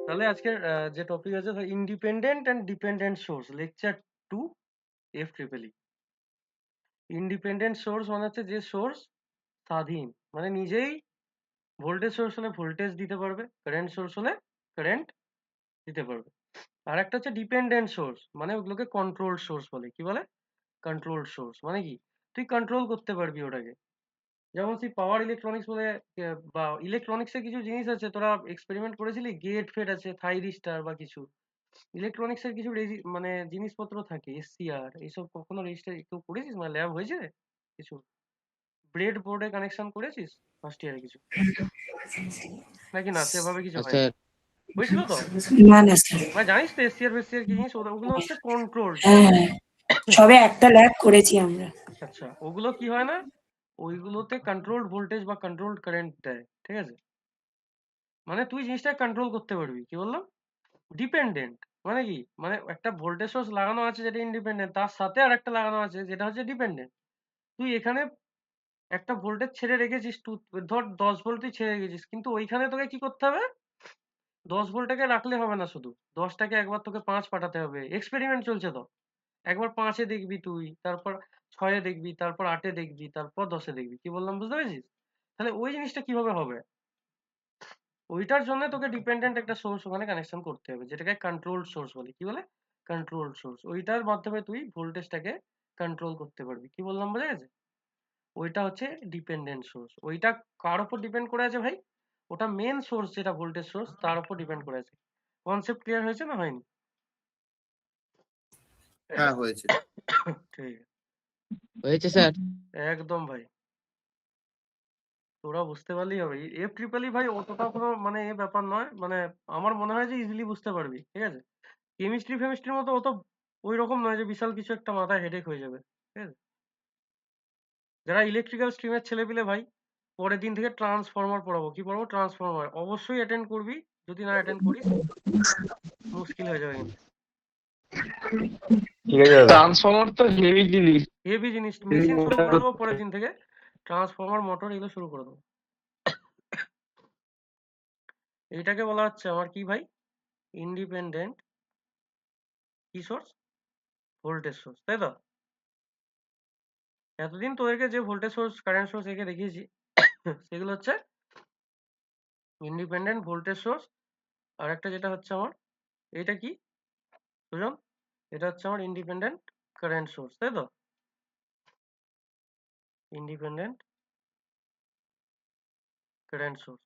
তাহলে আজকের যে টপিক আছে independent and dependent source lecture 2 F triple E. Independent source মানে হচ্ছে যে সোর্স স্বাধীন, মানে নিজেই ভোল্টেজ সোর্স হলে ভোল্টেজ দিতে পারবে, কারেন্ট সোর্স হলে কারেন্ট দিতে পারবে। আর একটা হচ্ছে ডিপেন্ডেন্ট সোর্স, মানে ওগুলোকে কন্ট্রোল সোর্স বলে। কি বলে? Control source. মানে কি? তুই কন্ট্রোল করতে পারবি ওটাকে। যেমন তুই পাওয়ার ইলেকট্রনিক্স বলে বা ইলেকট্রনিক্সের কিছু জিনিস আছে, তোরা এক্সপেরিমেন্ট করেছিলি? গেট ফেট আছে, থাইরিস্টার বা কিছু ইলেকট্রনিক্স এর কিছু মানে জিনিসপত্র থাকে, এসসিআর এইসব কখনো রেজিস্টার কেউ করেছিস? মানে ল্যাব হয়েছে কিছু? ব্রেড বোর্ডে কানেকশন করেছিস ফার্স্ট ইয়ারে কিছু, নাকি না সেভাবে কিছু হয়নি? স্যার হয়েছিল তো? না না স্যার। মানে জানিস তো এসসিআর ফেসসিআর কি জিনিস? ওগুলো হচ্ছে কন্ট্রোল হ্যাঁ সোর্স। হ্যাঁ, সবে একটা ল্যাব করেছি আমরা। আচ্ছা, ওগুলো কি হয় না, ওইগুলোতে কন্ট্রোলড ভোল্টেজ বা কন্ট্রোলড কারেন্ট দেয়, ঠিক আছে? মানে তুই জিনিসটা কন্ট্রোল করতে পারবি। কি বললাম? ডিপেন্ডেন্ট মানে কি, মানে একটা ভোল্টেজ সোর্স লাগানো আছে যেটা ইন্ডিপেন্ডেন্ট, তার সাথে আর একটা লাগানো আছে যেটা হচ্ছে ডিপেন্ডেন্ট। তুই এখানে একটা ভোল্টেজ ছেড়ে রেখেছিস, ধর 10 ভোল্ট তুই ছেড়ে রেখেছিস, কিন্তু ওইখানে তোকে কি করতে হবে? 10 ভোল্টটাকে রাখলে হবে না, শুধু 10টাকে একবার তোকে 5 পাঠাতে হবে। এক্সপেরিমেন্ট চলছে তো, একবার 5-এ দেখবি তুই, তারপর 6-এ দেখবি, তারপর 8-এ দেখবি, তারপর 10-এ দেখবি। কি বললাম বুঝতে পেরেছিস? তাহলে ওই জিনিসটা কিভাবে হবে? ওইটার জন্য তোকে ডিপেন্ডেন্ট একটা সোর্স ওখানে কানেকশন করতে হবে, যেটাকে কন্ট্রোল সোর্স বলে। কি বলে? Control source. ওইটার মাধ্যমে তুই ভোল্টেজটাকে কন্ট্রোল করতে পারবি। কি বললাম বোঝা গেছে? ওইটা হচ্ছে ডিপেন্ডেন্ট সোর্স। ওইটা কার উপর ডিপেন্ড করে আছে ভাই? ওটা মেন সোর্স যেটা ভোল্টেজ সোর্স, তার উপর ডিপেন্ড করে আছে। কনসেপ্ট ক্লিয়ার হয়েছে না হয়নি? হ্যাঁ হয়েছে। ঠিক হয়েছে স্যার। আছে, একদম ভাই। তোরা বুঝতে পারলেই হবে। এফ ট্রিপল ই ভাই অতটা কোনো মানে এ ব্যাপার নয়, মানে আমার মনে হয় যে ইজিলি বুঝতে পারবি, ঠিক আছে? কেমিস্ট্রি ফেমিস্ট্রির মতো অত ওই রকম নয় যে বিশাল কিছু একটা মাথায় হেডেক হয়ে যাবে, ঠিক আছে? যারা ইলেকট্রিক্যাল স্ট্রিমের ছেলেপিলে ভাই, পরের দিন থেকে ট্রান্সফরমার পড়াবো। কি পড়াবো? ট্রান্সফরমার। অবশ্যই অ্যাটেন্ড করবি, যদি না অ্যাটেন্ড করিস মুশকিল হয়ে যাবে কিন্তু। ঠিক আছে দাদা। ট্রান্সফর্মার তো হেভি জিনিস। হেভি জিনিস। মেশিন শুরু করে দেবো পরের দিন থেকে, ট্রান্সফরমার মোটর এগুলো শুরু করে দেবো। এইটাকে বলা হচ্ছে আমার কি ভাই? ইন্ডিপেন্ডেন্ট কি সোর্স? ভোল্টেজ সোর্স, তাই তো? এতদিন তোদেরকে যে ভোল্টেজ সোর্স কারেন্ট সোর্স একে দেখিয়েছি সেগুলো হচ্ছে ইন্ডিপেন্ডেন্ট ভোল্টেজ সোর্স। আর একটা যেটা হচ্ছে আমার, এটা কি বুঝলাম? এটা হচ্ছে আমার ইন্ডিপেন্ডেন্ট কারেন্ট সোর্স, তাই তো? Independent current source.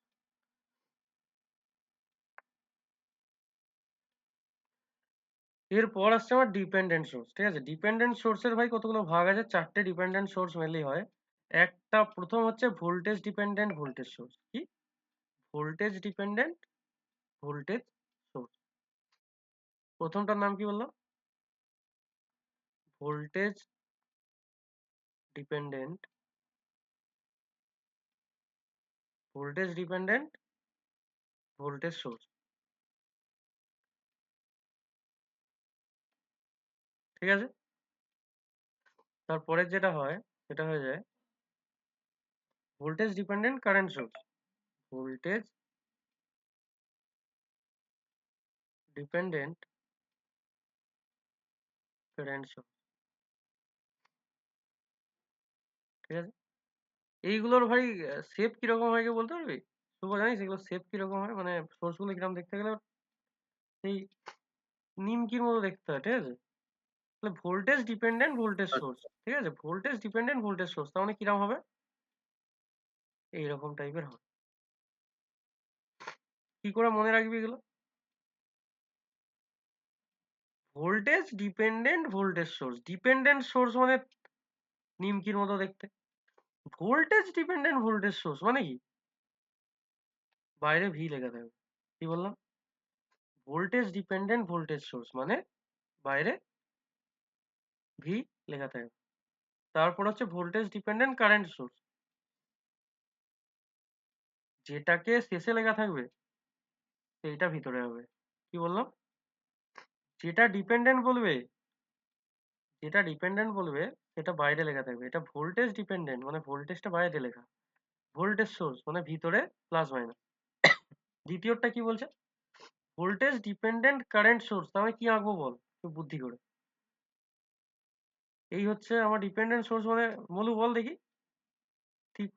এরপর আসছে আমার ডিপেন্ডেন্ট সোর্স, ঠিক আছে? ডিপেন্ডেন্ট সোর্সের ভাই কতগুলো ভাগ আছে? 4টে ডিপেন্ডেন্ট সোর্স মেনলি হয়। একটা প্রথম হচ্ছে ভোল্টেজ ডিপেন্ডেন্ট ভোল্টেজ সোর্স। কি? Voltage dependent voltage source. প্রথমটার নাম কি বললাম? ভোল্টেজ ডিপেন্ডেন্ট ভোল্টেজ সোর্স, ঠিক আছে? তারপরে যেটা হয় সেটা হয়ে যায় voltage dependent current source. Voltage dependent current source, ঠিক আছে? এইগুলোর ভাই শেপ কিরকম হয় কেউ বলতে পারবি? শুভ জানিস এগুলো শেপ কিরকম হয়? মানে সোর্স গুলো কিরকম দেখতে গেলে সেই নিমকির মতো দেখতে হয়, ঠিক আছে? তাহলে ভোল্টেজ ডিপেন্ডেন্ট ভোল্টেজ সোর্স, ঠিক আছে? ভোল্টেজ ডিপেন্ডেন্ট ভোল্টেজ সোর্স, তার মানে কিরকম হবে? এইরকম টাইপের হবে। কি করে মনে রাখবি এগুলো? Voltage dependent voltage source. Dependent source মানে নিমকির মতো দেখতে। ভোল্টেজ ডিপেন্ডেন্ট ভোল্টেজ সোর্স মানে কি? বাইরে ভি লেখা থাকবে। কি বললাম? ভোল্টেজ ডিপেন্ডেন্ট ভোল্টেজ সোর্স মানে বাইরে ভি লেখা থাকবে। তারপর হচ্ছে ভোল্টেজ ডিপেন্ডেন্ট কারেন্ট সোর্স, যেটাকে শেষে লেখা থাকবে সেইটা ভিতরে হবে। কি বললাম? যেটা ডিপেন্ডেন্ট বলবে সেটা বাইরে লেখা থাকবে। এটা ভোল্টেজ ডিপেন্ডেন্ট মানে ভোল্টেজটা বাইরে লেখা। ভোল্টেজ সোর্স মানে ভিতরে প্লাস মাইনাস। দ্বিতীয়টা কি বলছে? ভোল্টেজ ডিপেন্ডেন্ট কারেন্ট সোর্স, আমি কি আঁকবো বল একটু বুদ্ধি করে। এই হচ্ছে আমার ডিপেন্ডেন্ট সোর্স, মানে বলু বল দেখি। ঠিক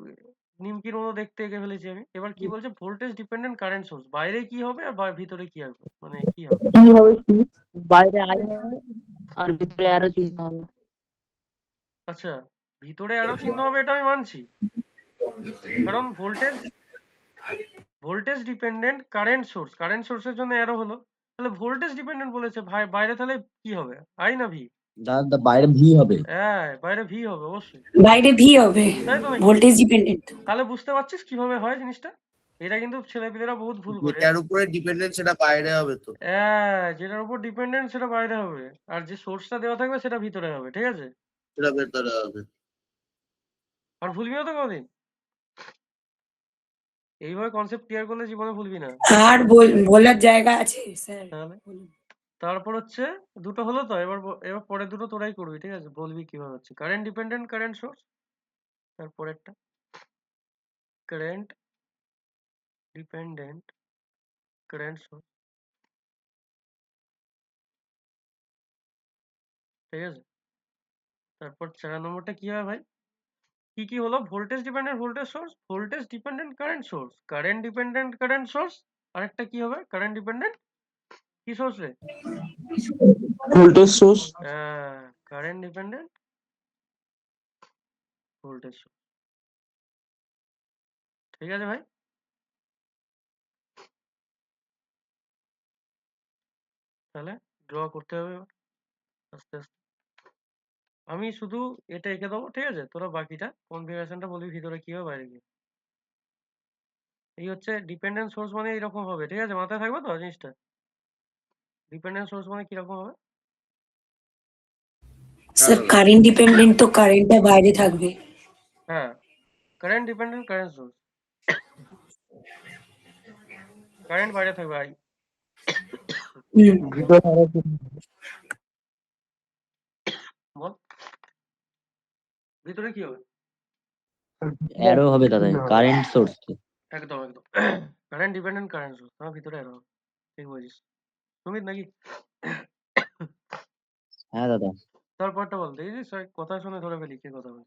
নিমকির মতো দেখতে এঁকে ফেলেছি আমি। এবার কি বলছে, ভোল্টেজ ডিপেন্ডেন্ট কারেন্ট সোর্স, বাইরে কি হবে আর ভিতরে কি হবে, মানে কি হবে। কি হবে কি? বাইরে আই হবে আর ভিতরে আরো চিহ্ন হবে। আচ্ছা, ভিতরে আরো চিহ্ন হবে, এটা আমি মানছি, কারণ ভোল্টেজ ডিপেন্ডেন্ট কারেন্ট সোর্সের জন্য অ্যারো হলো, তাহলে ভোল্টেজ ডিপেন্ডেন্ট বলেছে ভাই, বাইরে তাহলে কি হবে, আই না ভি? দাদা বাইরে ভি হবে। হ্যাঁ, বাইরে ভি হবে অবশ্যই, বাইরে ভি হবে, তাই তো নাকি? Voltage dependent. তাহলে বুঝতে পারছিস কিভাবে হয় জিনিসটা। এটা কিন্তু ছেলেপিলেরা বহুত ভুল করে। যেটার উপরে ডিপেন্ডেন্ট সেটা বাইরে হবে তো। হ্যাঁ, যেটার উপর ডিপেন্ডেন্ট সেটা বাইরে হবে, আর যে সোর্সটা দেওয়া থাকবে সেটা ভিতরে হবে, ঠিক আছে? সেটা ভেতরে হবে। আর ভুলবি না তো কোনোদিন, এইভাবে কনসেপ্ট ক্লিয়ার করলে জীবনে ভুলবি না। আর বলার জায়গা আছে স্যার? তাহলে তারপর হচ্ছে দুটো হলো তো, এবার পরের দুটো তোরাই করবি, ঠিক আছে? বলবি কিভাবে হচ্ছে। কারেন্ট ডিপেন্ডেন্ট কারেন্ট সোর্স, তারপরেরটা কারেন্ট ডিপেন্ডেন্ট কারেন্ট সোর্স, ঠিক আছে? তারপর 4 নম্বরটা কি হবে ভাই, কি হলো, voltage dependent voltage source, voltage dependent current source, current dependent current source, আরেকটা কি হবে, কারেন্ট ডিপেন্ডেন্ট কি সোর্স রে? Voltage source. হ্যাঁ, কারেন্ট ডিপেন্ডেন্ট ভোল্টেজ সোর্স, ঠিক আছে ভাই? তাহলে ড্র করতে হবে এবার আস্তে আস্তে। আমি শুধু এটা এঁকে দেবো, ঠিক আছে? তোরা বাকিটা কনফিগারেশনটা বলবি ভিতরে কি হবে বাইরে কি হবে। এই হচ্ছে ডিপেন্ডেন্ট সোর্স, মানে এইরকম হবে, ঠিক আছে? মাথায় থাকবে তো জিনিসটা, ডিপেন্ডেন্ট সোর্স মানে কিরকম হবে। স্যার কারেন্ট ডিপেন্ডেন্ট তো কারেন্টটা বাইরে থাকবে। হ্যাঁ, current dependent current source, current বাইরে থাকবে আই। হুম, ভিতরে আরো চিহ্ন। বল ভিতরে কি হবে। অ্যারো হবে দাদা কারেন্ট সোর্স। একদম একদম, কারেন্ট ডিপেন্ডেন্ট কারেন্ট সোর্স, তোমার ভিতরে এরো হবে, ঠিক বলছিস সুমিত নাকি? হ্যাঁ দাদা। তারপরটা বল দেখেছিস, কথা শুনে ধরে ফেলি কে কথা বল।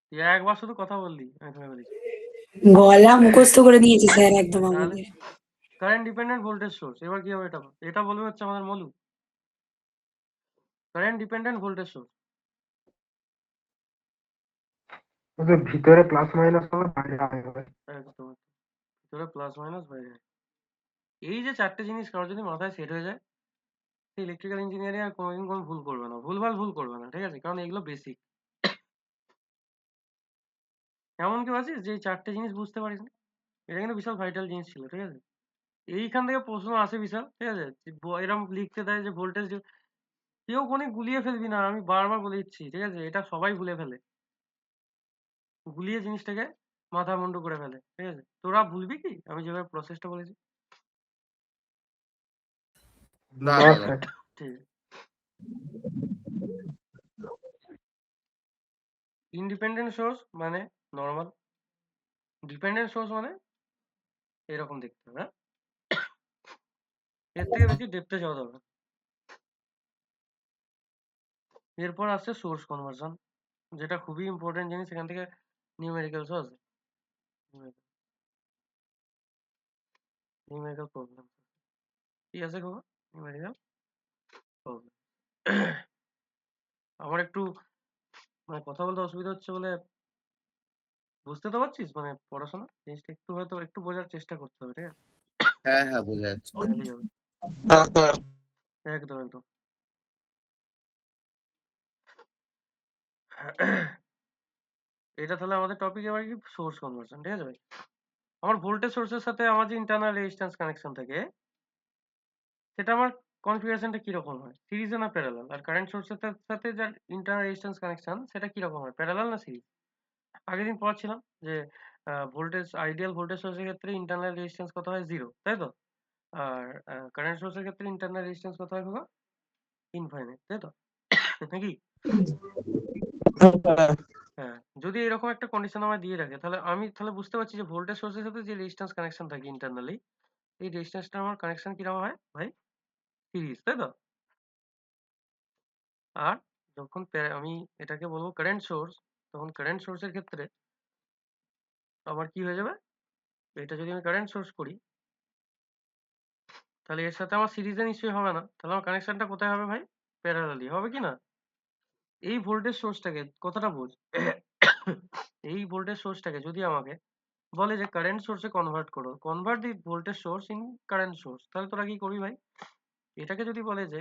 তুই একবার শুধু কথা বললি আমি ধরে ফেলেছি। গলা মুখস্থ করে দিয়েছে স্যার একদম তাহলে আমাদের। কারেন্ট ডিপেন্ডেন্ট ভোল্টেজ সোর্স, এবার কি হবে, এটা বলবে হচ্ছে আমাদের মলু, কারেন্ট ডিপেন্ডেন্ট ভোল্টেজ সোর্স। ভিতরে প্লাস মাইনাস হবে, বাইরে আই হবে। একদম, ভিতরে প্লাস মাইনাস বাইরে। এই যে চারটে জিনিস কারোর যদি মাথায় সেট হয়ে যায়, সেই ইলেকট্রিক্যাল ইঞ্জিনিয়ারিং আর কোনোদিন কোনো ভুল করবে না, ভুল করবে না, ঠিক আছে? কারণ এগুলো বেসিক। এমন কেউ আছিস যে এই চারটে জিনিস বুঝতে পারিস না? এটা কিন্তু বিশাল ভাইটাল জিনিস ছিল, ঠিক আছে? এইখান থেকে প্রশ্ন আসে বিশাল, ঠিক আছে? যে এরকম লিখতে দেয় যে ভোল্টেজ, কেউ কোনো গুলিয়ে ফেলবি না, আমি বারবার বলে দিচ্ছি, ঠিক আছে? এটা সবাই ভুলে ফেলে, গুলিয়ে জিনিসটাকে মাথা মুন্ডু করে ফেলে, ঠিক আছে? তোরা ভুলবি কি আমি যেভাবে প্রসেসটা বলেছি? না না দাদা। স্যার, ঠিক আছে। ইন্ডিপেন্ডেন্ট সোর্স মানে নর্মাল, ডিপেন্ডেন্ট সোর্স মানে এরকম দেখতে হবে, হ্যাঁ? এর থেকে বেশি ডেপথে যাওয়া যাবে না। এরপর আসছে সোর্স কনভার্সন, যেটা খুবই ইম্পর্টেন্ট জিনিস, এখান থেকে নিউমেরিক্যালসও আছে, নিউমেরিক্যাল প্রবলেম কি আছে খবর, নিউমেরিক্যাল প্রবলেম। আমার একটু মানে কথা বলতে অসুবিধা হচ্ছে বলে, বুঝতে তো পারছিস মানে পড়াশোনা জিনিসটা একটু হয়তো একটু বোঝার চেষ্টা করতে হবে, ঠিক আছে? হ্যাঁ হ্যাঁ বোঝা যাচ্ছে। তাহলেই হবে। দরকার। একদম একদম। এটা তাহলে আমাদের টপিক এবার কি, সোর্স কনভার্সন, ঠিক আছে ভাই? আমার ভোল্টেজ সোর্সের সাথে আমার যে ইন্টারনাল রেজিস্ট্যান্স কানেকশন থাকে, সেটা আমার কনফিগারেশনটা কিরকম হয়, সিরিজে না প্যারালাল? আর কারেন্ট সোর্সের সাথে যার ইন্টারনাল রেজিস্ট্যান্স কানেকশন সেটা কিরকম হয়, প্যারালাল না সিরিজ? আগের দিন পড়াচ্ছিলাম যে ভোল্টেজ, আইডিয়াল ভোল্টেজ সোর্সের ক্ষেত্রে ইন্টারনাল রেজিস্ট্যান্স কত হয়, 0, তাই তো? আর কারেন্ট সোর্সের ক্ষেত্রে ইন্টারনাল রেজিস্ট্যান্স কত হয় বাবা, ইনফাইনাইট, তাই তো? নাকি? হ্যাঁ, যদি এরকম একটা কন্ডিশন আমায় দিয়ে রাখে, তাহলে আমি বুঝতে পারছি যে ভোল্টেজ সোর্সের সাথে যে রেজিস্ট্যান্স কানেকশন থাকে ইন্টারনালি, এই রেজিস্ট্যান্সটা আমার কানেকশন কিরকম হয় ভাই, সিরিজ, তাই তো? আর যখন আমি এটাকে বলবো কারেন্ট সোর্স, তখন কারেন্ট সোর্সের ক্ষেত্রে আমার কি হয়ে যাবে, এটা যদি আমি কারেন্ট সোর্স করি তাহলে এর সাথে আমার সিরিজে নিশ্চয়ই হবে না, তাহলে আমার কানেকশনটা কোথায় হবে ভাই, প্যারালালি হবে কি না? এই ভোল্টেজ সোর্সটাকে, কথাটা বোঝ, এই ভোল্টেজ সোর্সটাকে যদি আমাকে বলে যে কারেন্ট সোর্সে কনভার্ট করো, convert the voltage source in current source, তাহলে তোরা কি করবি ভাই? এটাকে যদি বলে যে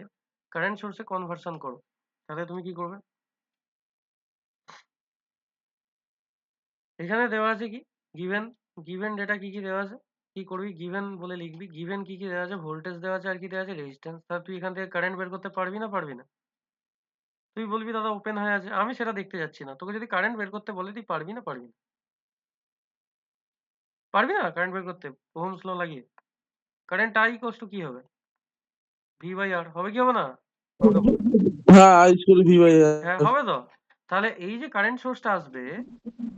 কারেন্ট সোর্সে কনভার্সন করো, তাহলে তুমি কি করবে? এখানে দেওয়া আছে কি গিভেন, গিভেন ডেটা কি কি দেওয়া আছে, কি করবি, গিভেন বলে লিখবি, গিভেন কি কি দেওয়া আছে, ভোল্টেজ দেওয়া আছে আর কি দেওয়া আছে, রেজিস্ট্যান্স। তাহলে তুই এখান থেকে কারেন্ট বের করতে পারবি না পারবি না? তুই বলবি দাদা ওপেন হয়ে আছে, আমি সেটা দেখতে যাচ্ছি না, তোকে যদি কারেন্ট বের করতে বলে তুই পারবি না পারবি না? পারবি না কারেন্ট বের করতে ওহমস ল লাগিয়ে? কারেন্ট আই ইকুয়ালস টু কি হবে, ভি বাই আর, হবে কি হবে না? আমাকে বল। হ্যাঁ আই স্কুল ভি বাই হ্যাঁ হবে তো। তাহলে এই যে কারেন্ট সোর্সটা আসবে,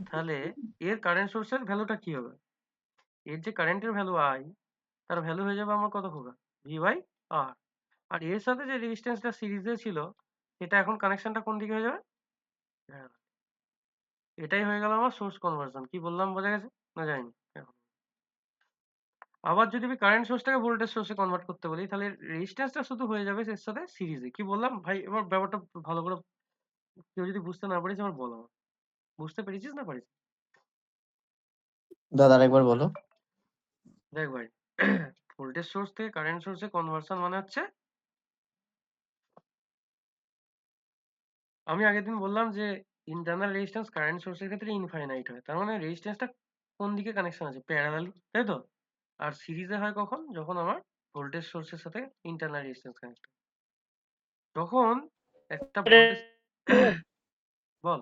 তাহলে এর কারেন্ট সোর্সের ভ্যালুটা কি হবে, এর যে কারেন্টের ভ্যালু আই, তার ভ্যালু হয়ে যাবে আমার কত হবে, ভি বাই আর। আর এর সাথে যে রেজিস্ট্যান্সটা সিরিজে ছিল, এটা এখন কানেকশনটা কোন দিকে হয়ে যাবে, হ্যাঁ, এটাই হয়ে গেল আমার সোর্স কনভার্সন। কি বললাম বোঝা গেছে না যায়নি? এখন আবার যদি আমি কারেন্ট সোর্সটাকে ভোল্টেজ সোর্সে কনভার্ট করতে বলি, তাহলে রেজিস্ট্যান্সটা শুধু হয়ে যাবে এর সাথে সিরিজে। কি বললাম ভাই, এবার ব্যাপারটা ভালো করে, কেউ যদি বুঝতে না পারিস আমার বলো, বুঝতে পেরেছিস না পারিস? দাদা আরেকবার বলো। দেখ ভাই, ভোল্টেজ সোর্স থেকে কারেন্ট সোর্সে কনভার্সন মানে হচ্ছে, আমি আগের দিন বললাম যে ইন্টারনাল রেজিস্ট্যান্স কারেন্ট সোর্সের ক্ষেত্রে ইনফাইনাইট হয়, তার মানে রেজিস্ট্যান্সটা কোন দিকে কানেকশন আছে, প্যারালালি, তাই তো? আর সিরিজে হয় কখন, যখন আমার ভোল্টেজ সোর্সের সাথে ইন্টারনাল রেজিস্ট্যান্স কানেক্ট। যখন একটা ভোল্টেজ, বল।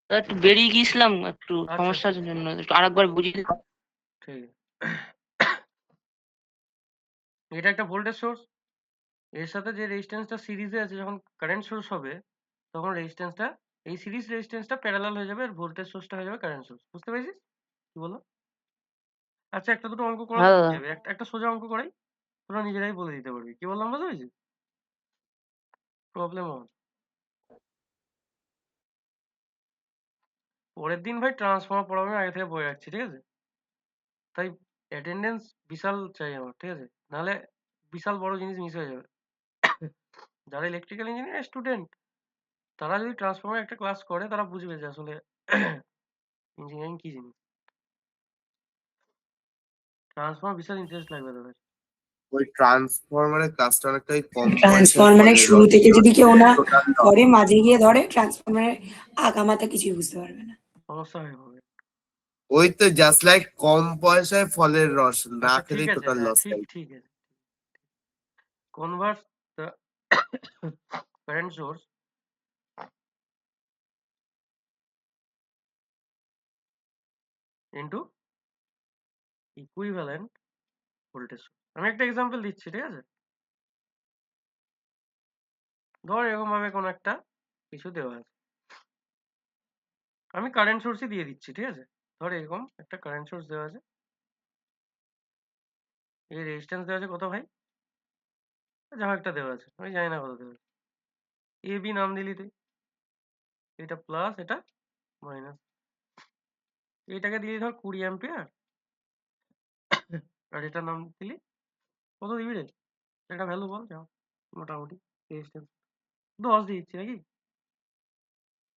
একটু বেরিয়ে গিয়েছিলাম একটু আচ্ছা সমস্যার জন্য, একটু আরেকবার বুঝিয়ে দাও। ঠিক আছে। এটা একটা ভোল্টেজ সোর্স, এর সাথে যে রেজিস্ট্যান্সটা সিরিজে আছে, যখন কারেন্ট সোর্স হবে তখন রেজিস্ট্যান্সটা, এই সিরিজ রেজিস্ট্যান্সটা প্যারালাল হয়ে যাবে, আর ভোল্টেজ সোর্সটা হয়ে যাবে কারেন্ট সোর্স। বুঝতে পেরেছিস কি বলো? আচ্ছা একটা দুটো অঙ্ক করা হ্যাঁ তো দাদা। যাবে, একটা একটা সোজা অঙ্ক করাই, তোরা নিজেরাই বলে দিতে পারবি। কি বললাম বুঝতে পেরেছিস? প্রবলেম হবে। পরের দিন ভাই ট্রান্সফর্মার পড়াবে, আগে থেকে বলে রাখছি, ঠিক আছে? তাই অ্যাটেন্ডেন্স বিশাল চাই আমার, ঠিক আছে? নাহলে বিশাল বড় জিনিস মিস হয়ে যাবে। যারা ইলেকট্রিক্যাল ইঞ্জিনিয়ার স্টুডেন্ট, তারা যদি ট্রান্সফর্মার একটা ক্লাস করে, তারা বুঝবে যে আসলে ইঞ্জিনিয়ারিং কি জিনিস। ট্রান্সফর্মার বিশাল ইন্টারেস্ট লাগবে তাদের। ওই ট্রান্সফরমারের কাজটা অনেকটাই কম পয়সায় ট্রান্সফরমারের ফলে শুরু থেকে যদি কেউ না টোটাল করে, মাঝে গিয়ে ধরে, ট্রান্সফরমারের আগামাথা কিছুই বুঝতে পারবে না। সমস্যা হয়ে হবে। ওই তো জাস্ট লাইক কম পয়সায় ফলের রস না আচ্ছা ঠিক খেলেই আছে, টোটাল হ্যাঁ লস ঠিক ঠিক আছে। Convert the current source into equivalent voltage source. আমি একটা এক্সাম্পল দিচ্ছি, ঠিক আছে? ধর এরকম ভাবে কোন একটা কিছু দেওয়া আছে, আমি কারেন্ট সোর্সই দিয়ে দিচ্ছি, ঠিক আছে? ধর এরকম একটা কারেন্ট সোর্স দেওয়া আছে, এই রেজিস্ট্যান্স দেওয়া আছে কত ভাই, যা একটা দেওয়া আছে, আমি জানি না কত দেওয়া আছে, এ বি নাম দিলি তুই, এটা প্লাস এটা মাইনাস, এটাকে দিলি ধর 20 অ্যাম্পিয়ার, আর এটা নাম দিলি কত দিবি রে, একটা ভ্যালু বল যাও, মোটামুটি রেজিস্ট্যান্স 10 দিয়ে দিচ্ছি নাকি,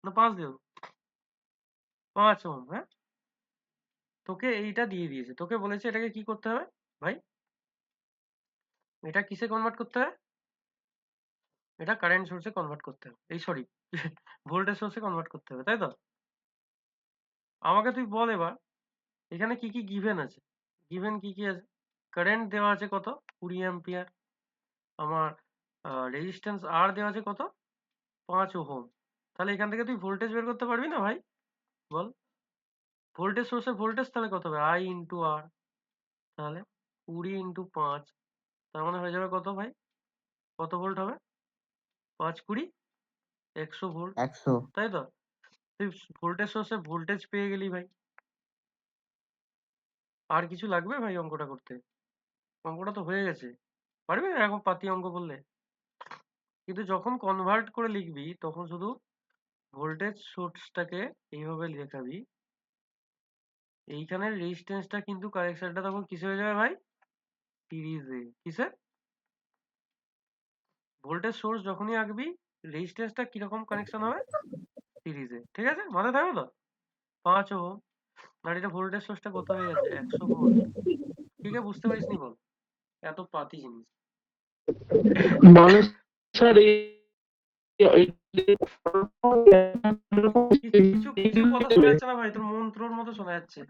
না 5 দেবো, 5 ওহম, হ্যাঁ? তোকে এইটা দিয়ে দিয়েছে, তোকে বলেছে এটাকে কি করতে হবে ভাই, এটা কিসে কনভার্ট করতে হবে, এটা কারেন্ট সোর্সে কনভার্ট করতে হবে, এই সরি ভোল্টেজ সোর্সে কনভার্ট করতে হবে, তাই তো? আমাকে তুই বল এবার এখানে কি কি গিভেন আছে, গিভেন কি কি আছে, কারেন্ট দেওয়া আছে কত 20 অ্যাম্পিয়ার, আমার রেজিস্ট্যান্স আর দেওয়া আছে কত 5 ওহম, তাহলে এখান থেকে তুই ভোল্টেজ বের করতে পারবি না ভাই, বল? ভোল্টেজ সোর্সের ভোল্টেজ তাহলে কত হবে, আই ইন্টু আর, তাহলে 20 ইন্টু 5, তার মানে হয়ে যাবে কত ভাই, কত ভোল্ট হবে, 5 20 100 ভোল্ট, 100। তাই তো? তুই ভোল্টেজ সোর্সে ভোল্টেজ পেয়ে গেলি ভাই, আর কিছু লাগবে ভাই অঙ্কটা করতে? অঙ্কটা তো হয়ে গেছে, পারবি না এরকম পাতি অঙ্ক বললে? কিন্তু যখন কনভার্ট করে লিখবি তখন শুধু ভোল্টেজ সোর্সটাকে এইভাবে লেখাবি, এইখানের রেজিস্ট্যান্সটা কিন্তু কানেকশনটা তখন কিসে হয়ে যাবে ভাই? সিরিজে। কিসে? ভোল্টেজ সোর্স যখনই আঁকবি রেজিস্ট্যান্সটা কিরকম কানেকশন হবে? সিরিজে। ঠিক আছে, মাথায় থাকবে তো? 5 ওহম, আর এটা ভোল্টেজ সোর্সটা কত হয়ে গেছে? 100 ভোল্ট। ঠিক আছে, বুঝতে পারিস নি বল? এত পাতি জিনিস। মানে স্যার কিছু কিছু কথা শোনা যাচ্ছে না ভাই, তোর মন্ত্রর মতো শোনা যাচ্ছে,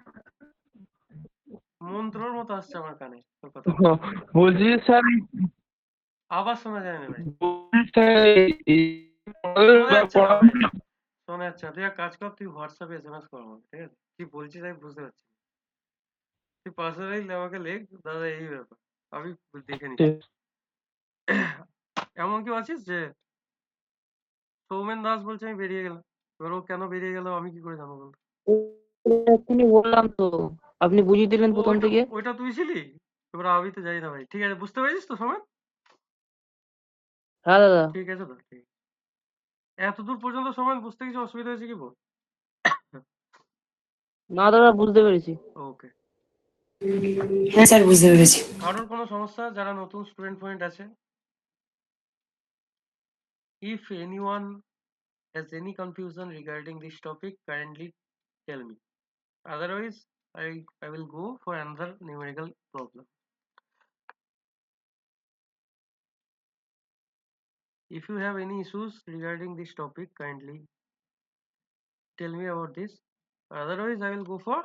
মন্ত্রর মতো আসছে আমার কানে তোর কথা। বলছি যে স্যার আবার শোনা যায় না ভাই, শোনা স্যার যাচ্ছে না ভাই, শোনা যাচ্ছে না। তুই এক কাজ কর, তুই হোয়াটসঅ্যাপে এসএমএস কর আমাকে, ঠিক আছে? কি বলছিস আমি বুঝতে পারছি না। তুই পার্সোনালি আমাকে লেখ, দাদা এই ব্যাপার, আমি দেখে নিচ্ছি। এমন কেউ আছিস যে সৌমেন দাস বলছে আমি বেরিয়ে গেলাম, এবার ও কেন বেরিয়ে গেল আমি কি করে জানবো বলতো? এক্ষুনি বললাম তো, আপনি বুঝিয়ে দিলেন প্রথম ওইটা থেকে। ওইটা তুই ছিলি? এবার আমি তো জানি না ভাই। ঠিক আছে, বুঝতে পেরেছিস তো সৌমেন? হ্যাঁ দাদা। ঠিক আছে তো, ঠিক। এতদূর পর্যন্ত সৌমেন বুঝতে কিছু অসুবিধা হয়েছে কি বল? না দাদা, বুঝতে পেরেছি। ওকে। হ্যাঁ স্যার, বুঝতে পেরেছি। কারোর কোনো সমস্যা যারা নতুন স্টুডেন্ট পয়েন্ট আছে? If anyone has any confusion regarding this topic, kindly tell me. Otherwise, I will go for another numerical problem. If you have any issues regarding this topic, kindly tell me about this. Otherwise, I will go for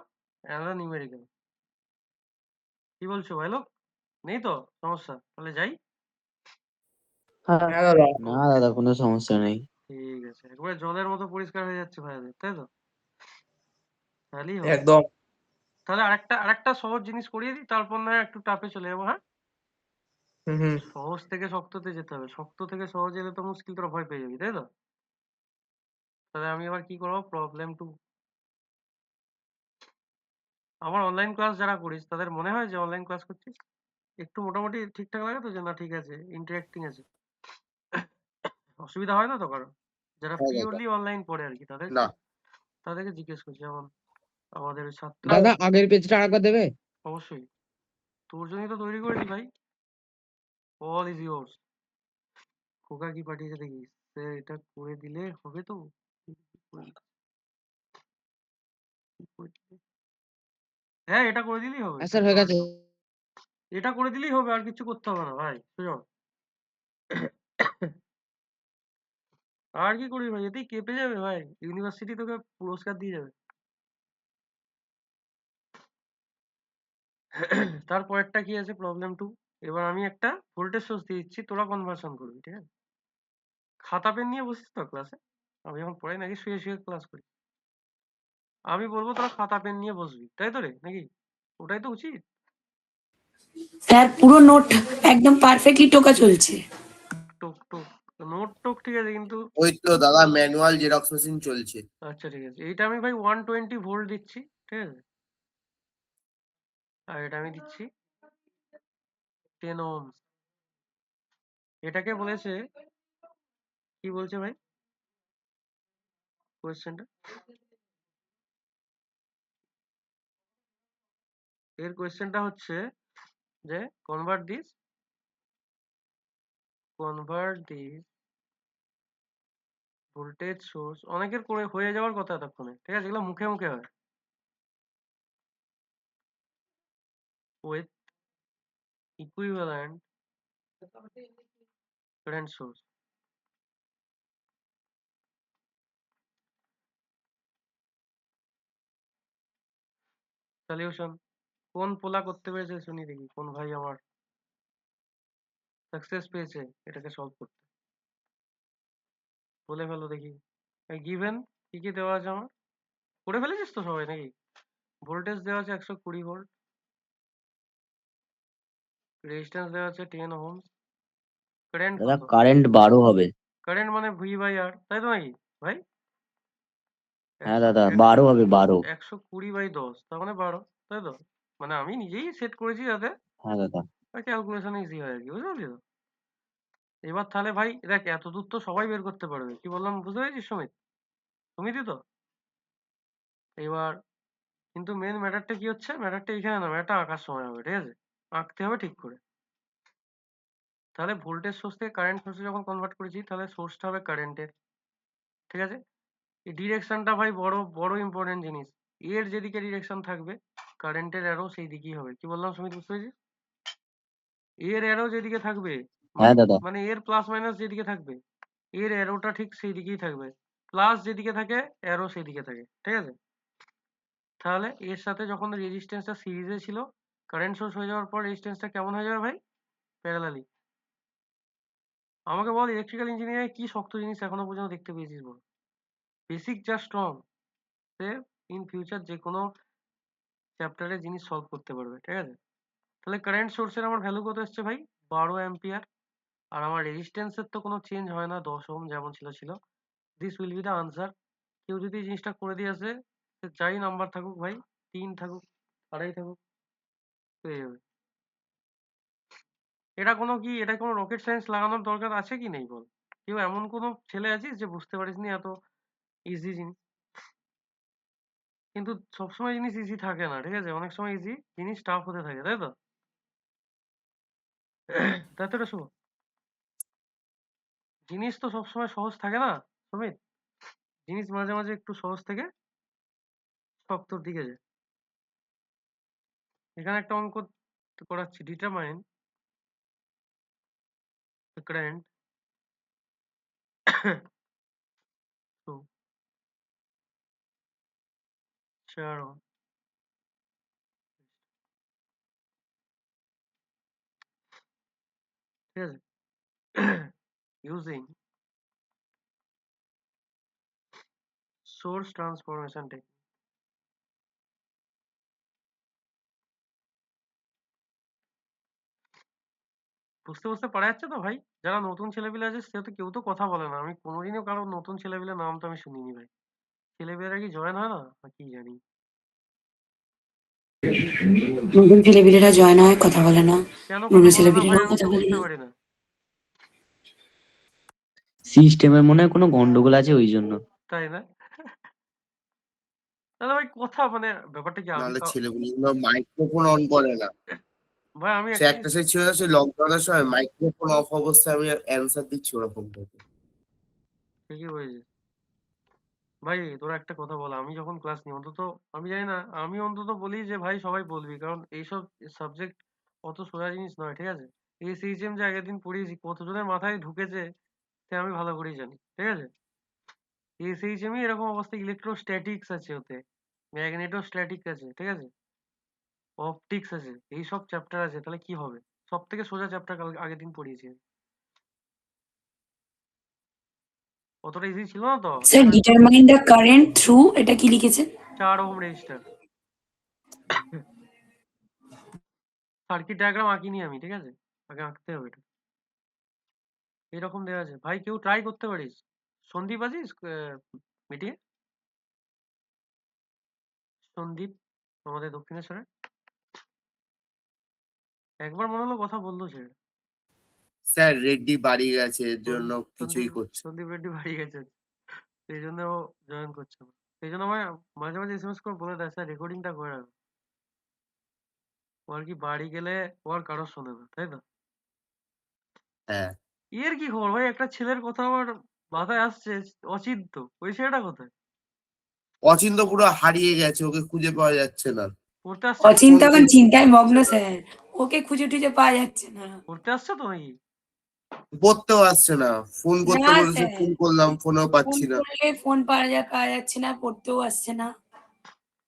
another numerical. কি বলছো ভাই লোক? নেই তো সমস্যা? তাহলে যাই? হ্যাঁ না দাদা, কোনো সমস্যা নেই। ঠিক আছে, একবারে জলের মতো পরিষ্কার হয়ে যাচ্ছে ভাইদের, তাই তো? তাহলেই হবে। একদম। তাহলে আরেকটা সহজ জিনিস করিয়ে দিই, তারপর না একটু টাপে চলে যাবো, হ্যাঁ? হুম। সহজ থেকে শক্ততে যেতে হবে, শক্ত থেকে সহজ এলে তো মুশকিল, তোরা ভয় পেয়ে যাবি, তাই তো? তাহলে আমি এবার কি করবো? Problem two. আমার অনলাইন ক্লাস যারা করিস তাদের মনে হয় যে অনলাইন ক্লাস করছিস? একটু মোটামুটি ঠিকঠাক লাগে তো, যে না ঠিক আছে, ইন্টারেক্টিং আছে? অসুবিধা হয় না তো কারণ? যারা হ্যাঁ দাদা। পিওরলি অনলাইন পড়ে আর কি, না। তাদেরকে জিজ্ঞেস করছি। যেমন আমাদের ওই ছাত্র। দাদা আগের পেজটা আরেকবার দেবে? অবশ্যই, তোর জন্যই তো তৈরি করেছি ভাই। All is yours. খোকা কি পাঠিয়েছে দেখিস? স্যার এটা করে দিলে হবে তো? কি করে দিলে? হ্যাঁ, এটা করে দিলেই হবে। হ্যাঁ স্যার, হয়ে গেছে। এটা করে দিলেই হবে, আর কিছু করতে হবে না ভাই, সুজন। আর কি করবি ভাই? এতেই কেঁপে যাবে ভাই, ইউনিভার্সিটি তোকে পুরস্কার দিয়ে যাবে। তারপরেরটা কি আছে? Problem two. এবার আমি একটা ভোল্টেজ সোর্স দিয়ে দিচ্ছি, তোরা কনভার্সন করবি, ঠিক আছে? খাতা পেন নিয়ে বসিস তো ক্লাসে? আমি যখন পড়াই নাকি শুয়ে শুয়ে ক্লাস করি? আমি বলবো তোরা খাতা পেন নিয়ে বসবি, তাই তো রে নাকি? ওটাই তো উচিত। স্যার পুরো নোট একদম পারফেক্টলি টোকা চলছে। টোক টোক, নোট টোক ঠিক আছে, কিন্তু ওই তো দাদা ম্যানুয়াল জেরক্স মেশিন চলছে। আচ্ছা ঠিক আছে, এইটা আমি ভাই 120 ভোল্ট দিচ্ছি, ঠিক আছে? আর এটা আমি দিচ্ছি 10 ওহম। এটাকে বলেছে, কি বলছে ভাই কোয়েশ্চেনটা? এর কোয়েশ্চেনটা হচ্ছে যে কনভার্ট দিস ভোল্টেজ সোর্স। অনেকের করে হয়ে যাওয়ার কথা এতক্ষণে, ঠিক আছে? এগুলো মুখে মুখে হয়। With equivalent current source. Solution. কোন পোলা করতে পেরেছে শুনি দেখি, কোন ভাই আমার সাকসেস পেয়েছে এটাকে সলভ করতে? বলে ফেলো দেখি। গিভেন কি কি দেওয়া আছে আমার? করে ফেলেছিস তো সবাই নাকি? ভোল্টেজ দেওয়া আছে 120 ভোল্ট, রেজিস্ট্যান্স দেওয়া আছে 10 ওহম, কারেন্ট দাদা কত? কারেন্ট 12 হবে। কারেন্ট মানে ভি বাই আর, তাই তো নাকি ভাই? হ্যাঁ দাদা, 12 হবে, 12। 120 বাই 10, তার মানে 12, তাই তো? মানে আমি নিজেই সেট করেছি যাতে হ্যাঁ দাদা। ক্যালকুলেশন ইজি হয় আর কি, বুঝতে পারলি তো? এবার তাহলে ভাই দেখ, এতদূর তো সবাই বের করতে পারবে, কি বললাম বুঝতে পেরেছিস সুমিত? সুমিতই তো? এবার কিন্তু মেন ম্যাটারটা কি হচ্ছে, ম্যাটারটা এখানে না, ম্যাটারটা আঁকার সময় হবে, ঠিক আছে? আঁকতে হবে ঠিক করে। তাহলে ভোল্টেজ সোর্স থেকে কারেন্ট সোর্সে যখন কনভার্ট করেছি, তাহলে সোর্সটা হবে কারেন্টের, ঠিক আছে? এই ডিরেকশনটা ভাই বড় বড় ইম্পর্টেন্ট জিনিস। এর যেদিকে ডিরেকশন থাকবে, কারেন্টের অ্যারো সেই দিকেই হবে। কি বললাম সুমিত, বুঝতে পেরেছিস? এর অ্যারো যেদিকে থাকবে, হ্যাঁ দাদা। মানে এর প্লাস মাইনাস যেদিকে থাকবে, এর অ্যারোটা ঠিক সেই দিকেই থাকবে। প্লাস যেদিকে থাকে, অ্যারো সেই দিকে থাকে, ঠিক আছে? তাহলে এর সাথে যখন রেজিস্ট্যান্সটা সিরিজে ছিল, কারেন্ট সোর্স হয়ে যাওয়ার পর রেজিস্ট্যান্সটা কেমন হয়ে যাবে ভাই? প্যারালালি। আমাকে বল, ইলেকট্রিক্যাল ইঞ্জিনিয়ারিং কি শক্ত জিনিস এখনো পর্যন্ত দেখতে পেয়েছিস বল? বেসিক যা স্ট্রং, সে ইন ফিউচার যে কোনো চ্যাপ্টারে জিনিস সলভ করতে পারবে, ঠিক আছে? তাহলে কারেন্ট সোর্সের আমার ভ্যালু কত এসছে ভাই? 12 অ্যাম্পিয়ার। আর আমার রেজিস্ট্যান্সের তো কোনো চেঞ্জ হয় না, 10 ওহম যেমন ছিল। This will be the answer. কেউ যদি এই জিনিসটা করে দিয়ে আসে, সে যাই নাম্বার থাকুক ভাই, 3 থাকুক, 2.5 থাকুক, পেয়ে যাবে। এটা কোনো রকেট সায়েন্স লাগানোর দরকার আছে কি নেই বল? কেউ এমন কোনো ছেলে আছিস যে বুঝতে পারিসনি এত ইজি জিনিস? কিন্তু সবসময় জিনিস ইজি থাকে না, ঠিক আছে? অনেক সময় ইজি জিনিস টাফ হতে থাকে, তাই তো? তাই তো রে শুভ? জিনিস তো সবসময় সহজ থাকে না সুমিত, জিনিস মাঝে মাঝে একটু সহজ থেকে শক্তর দিকে যায়। এখানে একটা অঙ্ক করাচ্ছি, determine the current through 4 ohm, ঠিক আছে? Using source transformation technique. বুঝতে বুঝতে পারা যাচ্ছে তো ভাই? যারা নতুন ছেলেপিলে আছে সে তো কেউ তো কথা বলে না, আমি কোনোদিনও কারো নতুন ছেলেপিলে নাম তো আমি শুনিনি ভাই। ছেলেপিলেরা কি জয়েন হয় না, না কি জানি? নতুন ছেলেপিলেরা জয়েন হয়, কথা বলে না। কেন কথা পুরনো বলে না ভাই, ছেলেপিলেরাও আমি কথা তো বলে বুঝতে না। পারি না। সিস্টেমের মনে হয় কোনো গন্ডগোল আছে ওই জন্য। তাই না? তাহলে ভাই কথা মানে ব্যাপারটা কি আমি নাহলে ছেলেগুলো মাইক্রোফোন অন করে না। ভাই আমি সে একটা সে ছিল না, সে লকডাউনের সময় মাইক্রোফোন অফ অবস্থায় আমি অ্যান্সার দিচ্ছি ওরকম টাইপের। ঠিকই বলেছি ভাই। তোরা একটা কথা বল, আমি যখন ক্লাস নিই অন্তত, আমি জানি না, আমি অন্তত বলি যে ভাই সবাই বলবি, কারণ এইসব সাবজেক্ট অত সোজা জিনিস নয়, ঠিক আছে? এই সিজিএম যে আগের দিন পড়িয়েছি, কতজনের মাথায় ঢুকেছে সে আমি ভালো করেই জানি, ঠিক আছে? এই সিজিএম এরকম অবস্থা, ইলেকট্রোস্ট্যাটিক্স আছে ওতে, ম্যাগনেটোস্ট্যাটিক আছে, ঠিক আছে? অপটিক্স আছে, এইসব চ্যাপ্টার আছে, তাহলে কি হবে? সব থেকে সোজা চ্যাপ্টার আগের দিন পড়িয়েছি আমি। অতটা ইজি ছিল না তো, স্যার, যেখানে ডিটারমাইন দ্য কারেন্ট থ্রু, এটা কি লিখেছে? 4 ওহম রেজিস্টার। সার্কিট ডায়াগ্রাম আঁকিনি আমি, ঠিক আছে? আগে আঁকতে হবে এটা। এরকম দেওয়া আছে ভাই, কেউ ট্রাই করতে পারিস। সন্দীপ আছিস মিটিং এ? সন্দীপ, আমাদের দক্ষিণেশ্বরে একবার মনে হলো কথা বললো সে। স্যার রেড্ডি বাড়ি গেছে, এর জন্য সন্দীপ কিছুই করছে না। সন্দীপ রেড্ডি বাড়ি গেছে, সেই জন্য ও জয়েন করছে না। সেই জন্য আমায় মাঝে মাঝে এসএমএস করে বলে দেয়, স্যার রেকর্ডিংটা করে রাখো। ও আর কি বাড়ি গেলে ও আর কারোর শোনে না, তাই তো? হ্যাঁ, এর কি খবর ভাই? একটা ছেলের কথা আমার মাথায় আসছে, অচিন্ত, ওই ছেলেটা কোথায়? অচিন্ত পুরো হারিয়ে গেছে, ওকে খুঁজে পাওয়া যাচ্ছে না। পড়তে আসছে তো? অচিন্তা এখন চিন্তায় মগ্ন স্যার, ওকে খুঁজে টুজে পাওয়া যাচ্ছে না। পড়তে আসছে তো নাকি? পড়তেও আসছে না, ফোন করতে না বলেছে, স্যার, ফোন করলাম, ফোনেও ফোন পাচ্ছি না। করলে ফোন পাওয়া যাচ্ছে না, পড়তেও আসছে না।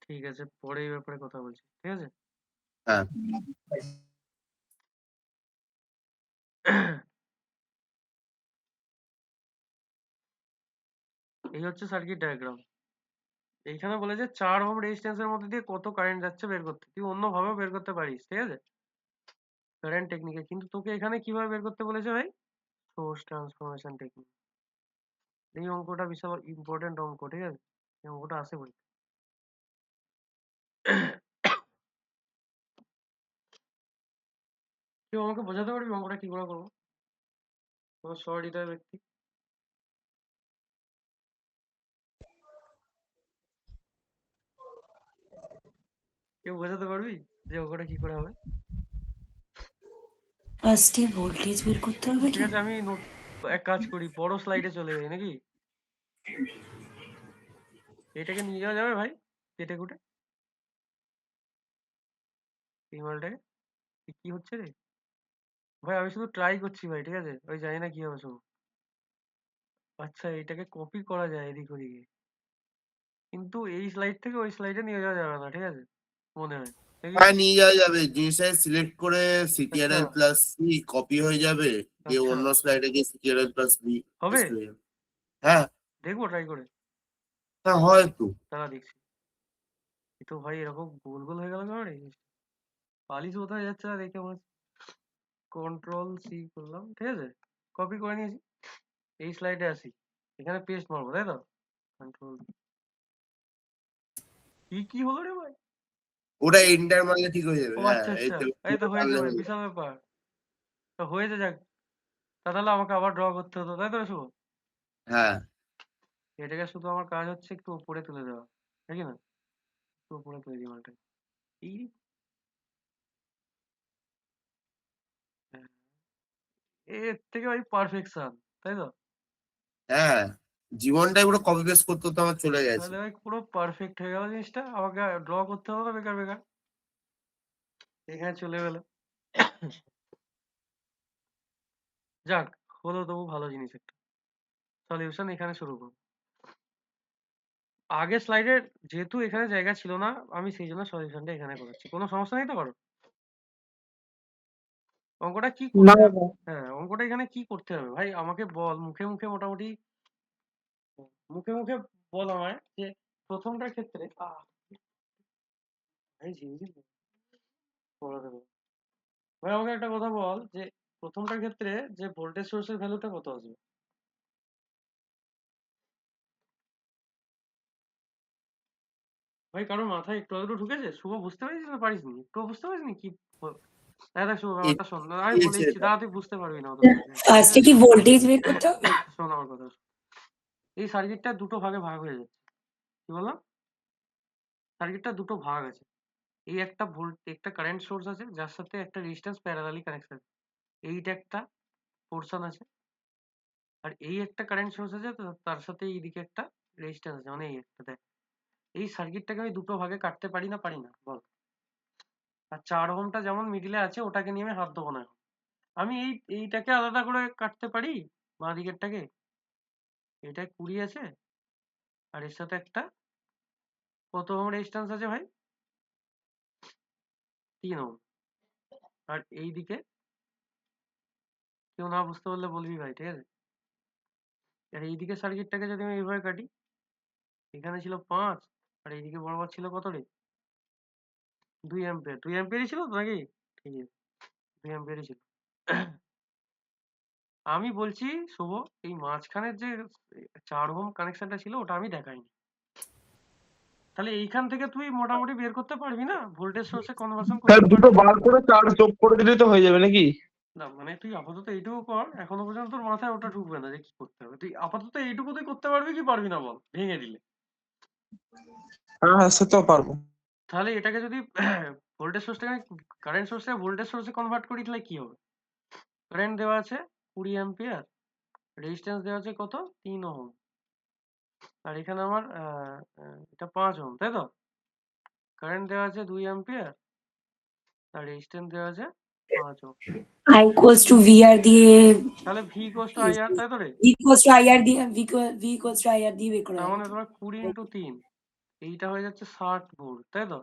ঠিক আছে, পরে এই ব্যাপারে কথা বলছি, ঠিক আছে? হ্যাঁ, এই হচ্ছে সার্কিট ডায়াগ্রাম। এইখানে বলেছে 4 ওহম রেজিস্ট্যান্সের মধ্যে দিয়ে কত কারেন্ট যাচ্ছে বের করতে। তুই অন্য ভাবেও বের করতে পারিস, ঠিক আছে? কারেন্ট টেকনিকে, কিন্তু তোকে এখানে কিভাবে বের করতে বলেছে ভাই? Source transformation technique. এই অঙ্কটা বিশাল ইম্পর্টেন্ট অঙ্ক, ঠিক আছে? এই অঙ্কটা আসে বলি। কেউ আমাকে বোঝাতে পারবি অঙ্কটা কি করে করবো? কোনো সহৃদয় ব্যক্তি? কেউ বোঝাতে পারবি যে অঙ্কটা কি করে হবে? ফার্স্টে ভোল্টেজ বের করতে হবে ঠিক কি? আছে, আমি এক কাজ করি, বড় স্লাইডে চলে যাই নাকি? এটাকে নিয়ে যাওয়া যাবে ভাই, কেটে কুটে এই মালটাকে? কি হচ্ছে রে ভাই? আমি শুধু ট্রাই করছি ভাই, ঠিক আছে? ওই জানি না কি হবে সব। আচ্ছা, এটাকে কপি করা যায় এদিক ওদিকে, কিন্তু এই স্লাইড থেকে ওই স্লাইডে নিয়ে যাওয়া যাবে না, ঠিক আছে? মনে হয় নাকি? হ্যাঁ নিয়ে যাওয়া যাবে, জিনিসটাকে সিলেক্ট করে আচ্ছা সিটিআরএল প্লাস সি কপি হয়ে যাবে, দিয়ে আচ্ছা, অন্য স্লাইডে গিয়ে সিটিআরএল প্লাস বি হবে? পেস্ট হয়ে যাবে। হ্যাঁ দেখবো ট্রাই করে, হ্যাঁ হয় তো। তারা দেখছি। এ তো ভাই এরকম গোল গোল হয়ে গেল কেন রে? পালিশ কোথায় যাচ্ছে না দেখে আমার। কন্ট্রোল সি করলাম, ঠিক আছে, কপি করে নিয়েছি। এই স্লাইডে আসি, এখানে পেস্ট মারবো, তাই তো? কন্ট্রোল কি হলো রে ভাই? ওটা এন্টার মারলে ঠিক হয়ে যাবে। ও হ্যাঁ আচ্ছা এই আচ্ছা, তো এই তো হয়েছে টানলে ভাই, হয়ে যাবে। বিশাল ব্যাপার। তো হয়েছে, যাক। তাহলে আমাকে আবার ড্র করতে হতো, তাই তো শুভ? হ্যাঁ এটাকে শুধু আমার কাজ হচ্ছে একটু উপরে তুলে দেওয়া, নাকি না? একটু উপরে তুলে দিই মালটা। এই হ্যাঁ, এর থেকে ভাই পারফেকশন, তাই তো? হ্যাঁ, জীবনটাই পুরো কপি পেস্ট করতে করতে আমার চলে গেছে। তাহলে ভাই পুরো পারফেক্ট হয়ে গেল জিনিসটা, আমাকে ড্র করতে হবে না বেকার বেকার, এখানে চলে গেলো। যাক, হলো তবু ভালো জিনিস একটা। সলিউশন এখানে শুরু করবো। আগের স্লাইডের যেহেতু এখানে জায়গা ছিল না, আমি সেই জন্য সলিউশনটা এখানে করেছি। কোনো সমস্যা নেই তো কারো? অঙ্কটা কি না করতে হবে? বাবা, হ্যাঁ, অঙ্কটা এখানে কি করতে হবে ভাই? আমাকে বল, মুখে মুখে মোটামুটি মুখে মুখে বল আমায়, যে প্রথমটার ক্ষেত্রে ভাই ঝিমঝিম করে দেবো। ভাই আমাকে একটা কথা বল, যে প্রথমটার ক্ষেত্রে যে ভোল্টেজ সোর্সের ভ্যালুটা কত আসবে? ভাই কারোর মাথায় একটু আধটু ঢুকেছে? শুভ বুঝতে পারিস না, পারিস নি? একটু বুঝতে পারিস নি কি হ্যাঁ দেখ শুভ, ব্যাপারটা শোন, আমি বলে দিচ্ছি, দাঁড়া, তুই বুঝতে পারবি না অত সহজে, ঠিক ফার্স্টে আছে? কি ভোল্টেজ বের করতে হবে? শোন আমার কথা, এই সার্কিটটা দুটো ভাগে ভাগ হয়ে যাচ্ছে। কি বললাম? সার্কিটটা দুটো ভাগ আছে। এই একটা কারেন্ট সোর্স আছে যার সাথে একটা রেজিস্ট্যান্স প্যারালালি কানেক্টেড, এইটা একটা পোর্শন আছে। আর এই একটা কারেন্ট সোর্স আছে, তার সাথে এইদিকে একটা রেজিস্ট্যান্স আছে, মানে এই একটা দেখ। এই সার্কিটটাকে আমি দুটো ভাগে কাটতে পারি না, পারি না বল? আর 4 ওহমটা যেমন মিডিলে আছে, ওটাকে নিয়ে আমি হাত দেবো না এখন। আমি এইটাকে আলাদা করে কাটতে পারি, বাঁ দিকেরটাকে। এটা 20 আছে, আর এর সাথে একটা কত ওহম রেজিস্ট্যান্স আছে ভাই? 3 ওহম। আর এইদিকে কেউ না বুঝতে পারলে বলবি ভাই, ঠিক আছে? আর এইদিকে সার্কিটটাকে যদি আমি এইভাবে কাটি, এখানে ছিল 5, আর এইদিকে বরাবর ছিল কত রে? 2 অ্যাম্পিয়ার। 2 অ্যাম্পিয়ারই ছিল তো নাকি? ঠিক আছে, 2 অ্যাম্পিয়ারই ছিল। আমি বলছি শুভ, এই মাঝখানের যে 4 ওহম কানেকশনটা ছিল, ওটা আমি দেখাইনি। তাহলে এইখান থেকে তুই মোটামুটি বের করতে পারবি না ভোল্টেজ সোর্সে কনভার্সন স্যার করতে? দুটো বার করে চার্জ যোগ করে দিলেই তো হয়ে যাবে নাকি? না মানে তুই আপাতত এইটুকু কর, এখনো পর্যন্ত তোর মাথায় ওটা ঢুকবে না যে কি করতে হবে। তুই আপাতত এইটুকু তুই করতে পারবি কি পারবি না বল, ভেঙে দিলে? হ্যাঁ হ্যাঁ, সে তো পারবো। তাহলে এটাকে যদি ভোল্টেজ সোর্সটাকে কারেন্ট সোর্স থেকে ভোল্টেজ সোর্সে কনভার্ট করি, তাহলে কি হবে? কারেন্ট দেওয়া আছে 20 অ্যাম্পিয়ার, রেজিস্ট্যান্স দেওয়া আছে কত? 3 ওহম। আর এখানে আমার এটা 5 ওহম, তাই তো? কারেন্ট দেওয়া আছে 2 অ্যাম্পিয়ার, আর রেজিস্ট্যান্স দেওয়া আছে 5 ohm. I equals two VR দিয়ে, তাহলে ভি ইকুয়ালস টু আই আর, তাই তো রে? ভি ইকুয়ালস টু আইআর দিয়ে, ভি ইকুয়ালস টু আইআর দিয়ে বের করা তার যাবে মানে তো? তোমার 20 ইন্টু 3, এইটা হয়ে যাচ্ছে 60 ভোল্ট, তাই তো?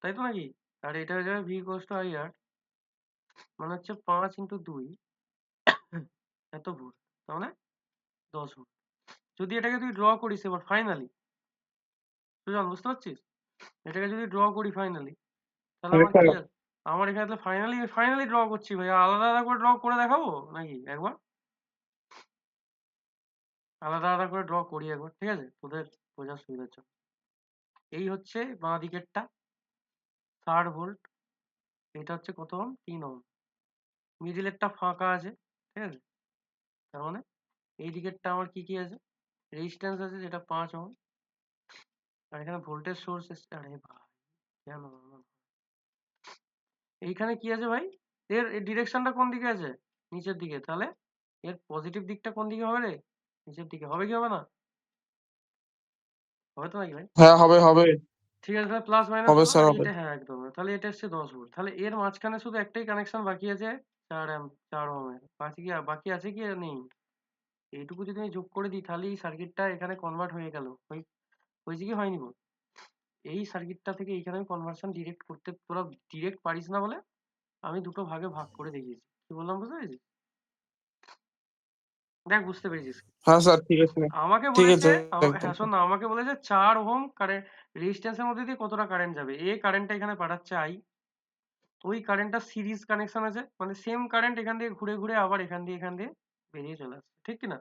তাই তো নাকি? আর এটা হয়ে যাবে ভি ইকুয়ালস টু আই আর, মানে হচ্ছে 5 ইন্টু 2 এত ভোল্ট, তার মানে 10 ভোল্ট। যদি এটাকে তুই ড্র করিস এবার ফাইনালি, সুজন বুঝতে পারছিস? এটাকে যদি ড্র করি ফাইনালি, তাহলে হ্যাঁ আমার কি স্যার। আছে? আমার এখানে ফাইনালি ফাইনালি ড্র করছি ভাই, আলাদা আলাদা করে ড্র করে দেখাবো নাকি একবার? আলাদা আলাদা করে ড্র করি একবার, ঠিক আছে, তোদের বোঝার সুবিধার জন্য। এই হচ্ছে বাঁ দিকেরটা 60 ভোল্ট, এটা হচ্ছে কত ওহম? 3 ওহম। মিডিলেরটা ফাঁকা আছে, ঠিক আছে? তার মানে এই দিকেরটা আমার কি কি আছে? রেজিস্ট্যান্স আছে যেটা 5 ওহম, আর এখানে ভোল্টেজ সোর্স এসছে। আরে ভাই কেন এইখানে কি আছে ভাই? এর ডিরেকশনটা কোন দিকে আছে? নিচের দিকে। তাহলে এর পজিটিভ দিকটা কোন দিকে হবে রে? নিচের দিকে। হবে কি হবে না? হবে তো নাকি ভাই? হ্যাঁ হবে হবে ঠিক আছে, তাহলে প্লাস মাইনাস হবে হলো স্যার আর হবে। এটা, হ্যাঁ একদম। তাহলে এটা এসছে 10 ভোল্ট। তাহলে এর মাঝখানে শুধু একটাই কানেকশন বাকি আছে, 4 ওহমের। বাকি আছে কি আর নেই? এইটুকু যদি আমি যোগ করে দিই তাহলে এই সার্কিটটা এখানে কনভার্ট হয়ে গেল। হয়েছে কি হয়নি বল? এই সার্কিটটা থেকে এইখানে আমি কনভার্সন ডিরেক্ট করতে, তোরা ডিরেক্ট পারিস না বলে আমি দুটো ভাগে ভাগ করে দেখিয়েছি। কি বললাম বুঝতে পেরেছিস? দেখ বুঝতে পেরেছিস? হ্যাঁ স্যার ঠিক আছে আমাকে ঠিক বলেছে, আছে একদম। হ্যাঁ শোন না, আমাকে বলেছে 4 ওহম কারেন্ট রেজিস্ট্যান্সের মধ্যে দিয়ে কতটা কারেন্ট যাবে। এই কারেন্টটা এখানে পাঠাচ্ছে আই, ওই কারেন্টটা সিরিজ কানেকশন আছে, মানে সেম কারেন্ট এখান দিয়ে ঘুরে ঘুরে আবার এখান দিয়ে বেরিয়ে চলে আসছে, ঠিক কি না?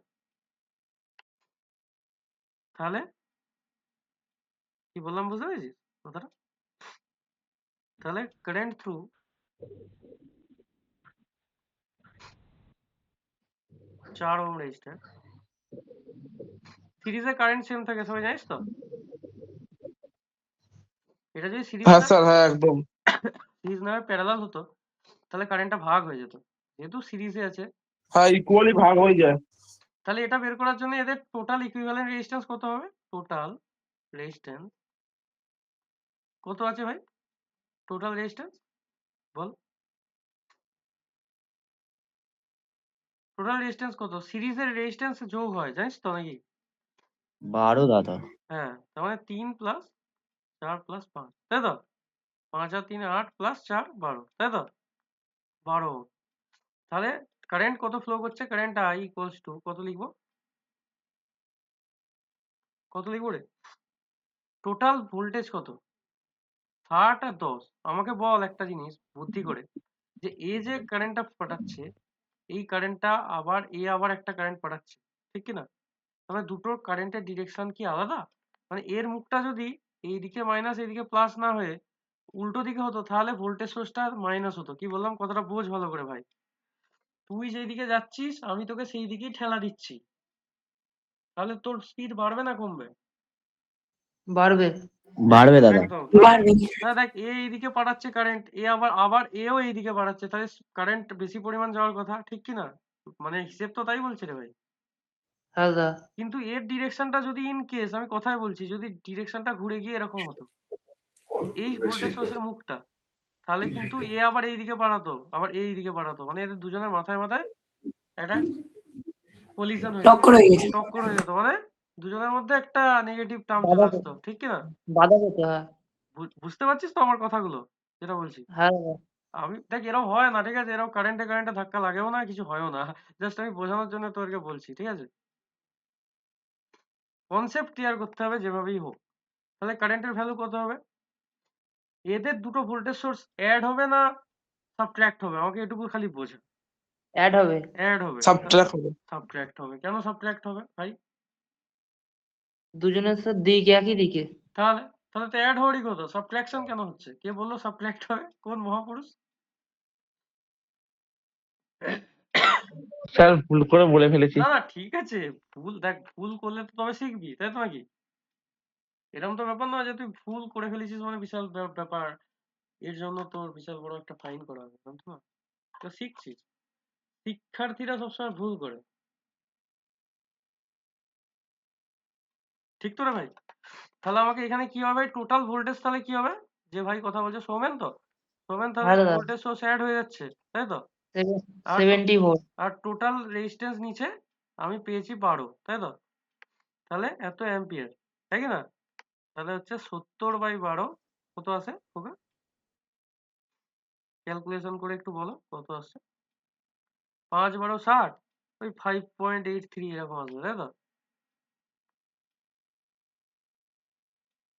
তাহলে কি বললাম বুঝতে পেরেছিস কথাটা? তাহলে কারেন্ট থ্রু 4 ওহম রেজিস্টার, সিরিজে কারেন্ট সেম থাকে, সবাই জানিস তো? এটা যদি সিরিজ হ্যাঁ না স্যার হ্যাঁ একদম। প্যারালাল হতো তাহলে কারেন্টটা ভাগ হয়ে যেত, যেহেতু সিরিজে আছে। হ্যাঁ ইকুয়ালি ভাগ হয়ে যায়। তাহলে এটা বের করার জন্য এদের টোটাল ইকুইভ্যালেন্ট রেজিস্ট্যান্স কত হবে? টোটাল রেজিস্ট্যান্স কত আছে ভাই? টোটাল রেজিস্ট্যান্স বল, টোটাল রেজিস্ট্যান্স কত? সিরিজের রেজিস্ট্যান্স যোগ হয়, জানিস তো নাকি? 12 দাদা। হ্যাঁ, তার মানে 3 প্লাস 4 প্লাস 5, তাই তো? 5 আর 3 8 প্লাস 4 12, তাই তো? 12। তাহলে কারেন্ট কত ফ্লো করছে? কারেন্ট আই ইকুয়ালস টু কত লিখবো? কত লিখবো রে? টোটাল ভোল্টেজ কত? 60 আর 10। আমাকে বল একটা জিনিস বুদ্ধি করে, যে এ যে কারেন্টটা পাঠাচ্ছে, এই কারেন্টটা আবার আবার একটা কারেন্ট পাঠাচ্ছে, ঠিক কি না? তাহলে দুটোর কারেন্টের ডিরেকশন কি আলাদা? মানে এর মুখটা যদি এইদিকে মাইনাস এইদিকে প্লাস না হয়ে উল্টো দিকে হতো তাহলে ভোল্টেজ সোর্সটা মাইনাস হতো। কি বললাম কথাটা বোঝ ভালো করে ভাই। তুই যেই দিকে যাচ্ছিস আমি তোকে সেই দিকেই ঠেলা দিচ্ছি, তাহলে তোর স্পিড বাড়বে না কমবে? বাড়বে। বাড়বে দাদা। একদম। তাহলে বাড়বে। তাহলে দেখ এইদিকে পাঠাচ্ছে কারেন্ট, আবার এও এইদিকে বাড়াচ্ছে, তাহলে কারেন্ট বেশি পরিমাণ যাওয়ার কথা, ঠিক কি না? মানে হিসেব তো তাই বলছে রে ভাই। হ্যাঁ দাদা। কিন্তু এর ডিরেকশনটা যদি ইন কেস, আমি কথাই বলছি, যদি ডিরেকশনটা ঘুরে গিয়ে এরকম হতো, এই ভোল্টেজ সোর্সের মুখটা, তাহলে কিন্তু আবার এইদিকে বাড়াতো, আবার এইদিকে বাড়াতো, মানে এদের দুজনের মাথায় মাথায় একটা কলিশন হয়ে যেত, টক্কর হয়ে গেছে। টক্কর হয়ে যেত, মানে দুজনের মধ্যে একটা নেগেটিভ টার্ম চলে বাধা আসতো, ঠিক কি না? বাধা পেত, হ্যাঁ। বুঝতে পারছিস তো আমার কথাগুলো যেটা বলছি? হ্যাঁ দাদা। আমি দেখ এরকম হয় না, ঠিক আছে? এরকম কারেন্টে কারেন্টে ধাক্কা লাগেও না, কিছু হয়ও না। জাস্ট আমি বোঝানোর জন্য তোরকে বলছি, ঠিক আছে? কনসেপ্ট ক্লিয়ার করতে হবে যেভাবেই হোক। তাহলে কারেন্টের ভ্যালু কত হবে? এদের দুটো ভোল্টেজ সোর্স অ্যাড হবে না সাবট্রাক্ট হবে? আমাকে এটুকু খালি বোঝা। অ্যাড হবে। অ্যাড হবে। সাবট্রাক্ট হবে। সাবট্রাক্ট হবে। কেন সাবট্রাক্ট হবে ভাই? দুজনের সাথে দিক একই দিকে। তাহলে তাহলে তো অ্যাড হওয়ারই কথা, সাবট্রাকশন কেন হচ্ছে? কে বললো সাবট্রাক্ট হবে? কোন মহাপুরুষ? স্যার ভুল করে বলে ফেলেছি। না না ঠিক আছে, ভুল দেখ, ভুল করলে তো তবে শিখবি, তাই তো নাকি? এরকম তো ব্যাপার নয় যে তুই ভুল করে ফেলেছিস মানে বিশাল ব্যাপার, এর জন্য তোর বিশাল বড় একটা ফাইন করা হবে, এরকম তো না। তো শিখছিস, শিক্ষার্থীরা সবসময় ভুল করে, ঠিক তো রে ভাই? তাহলে আমাকে এখানে কি হবে? টোটাল ভোল্টেজ তাহলে কি হবে? যে ভাই কথা বলছে সৌমেন তো, সৌমেন তাহলে হ্যাঁ দাদা। ভোল্টেজ সোর্স অ্যাড হয়ে যাচ্ছে, তাই তো? আর 70 ভোল্ট। আর টোটাল রেজিস্ট্যান্স নিচে আমি পেয়েছি 12, তাই তো? তাহলে এত অ্যাম্পিয়ার, তাই কি না? তাহলে হচ্ছে 70/12 কত আসে ওকে? ক্যালকুলেশন করে একটু বলো কত আসছে। 5 12 60, ওই 5.83 এরকম আসবে, তাই তো?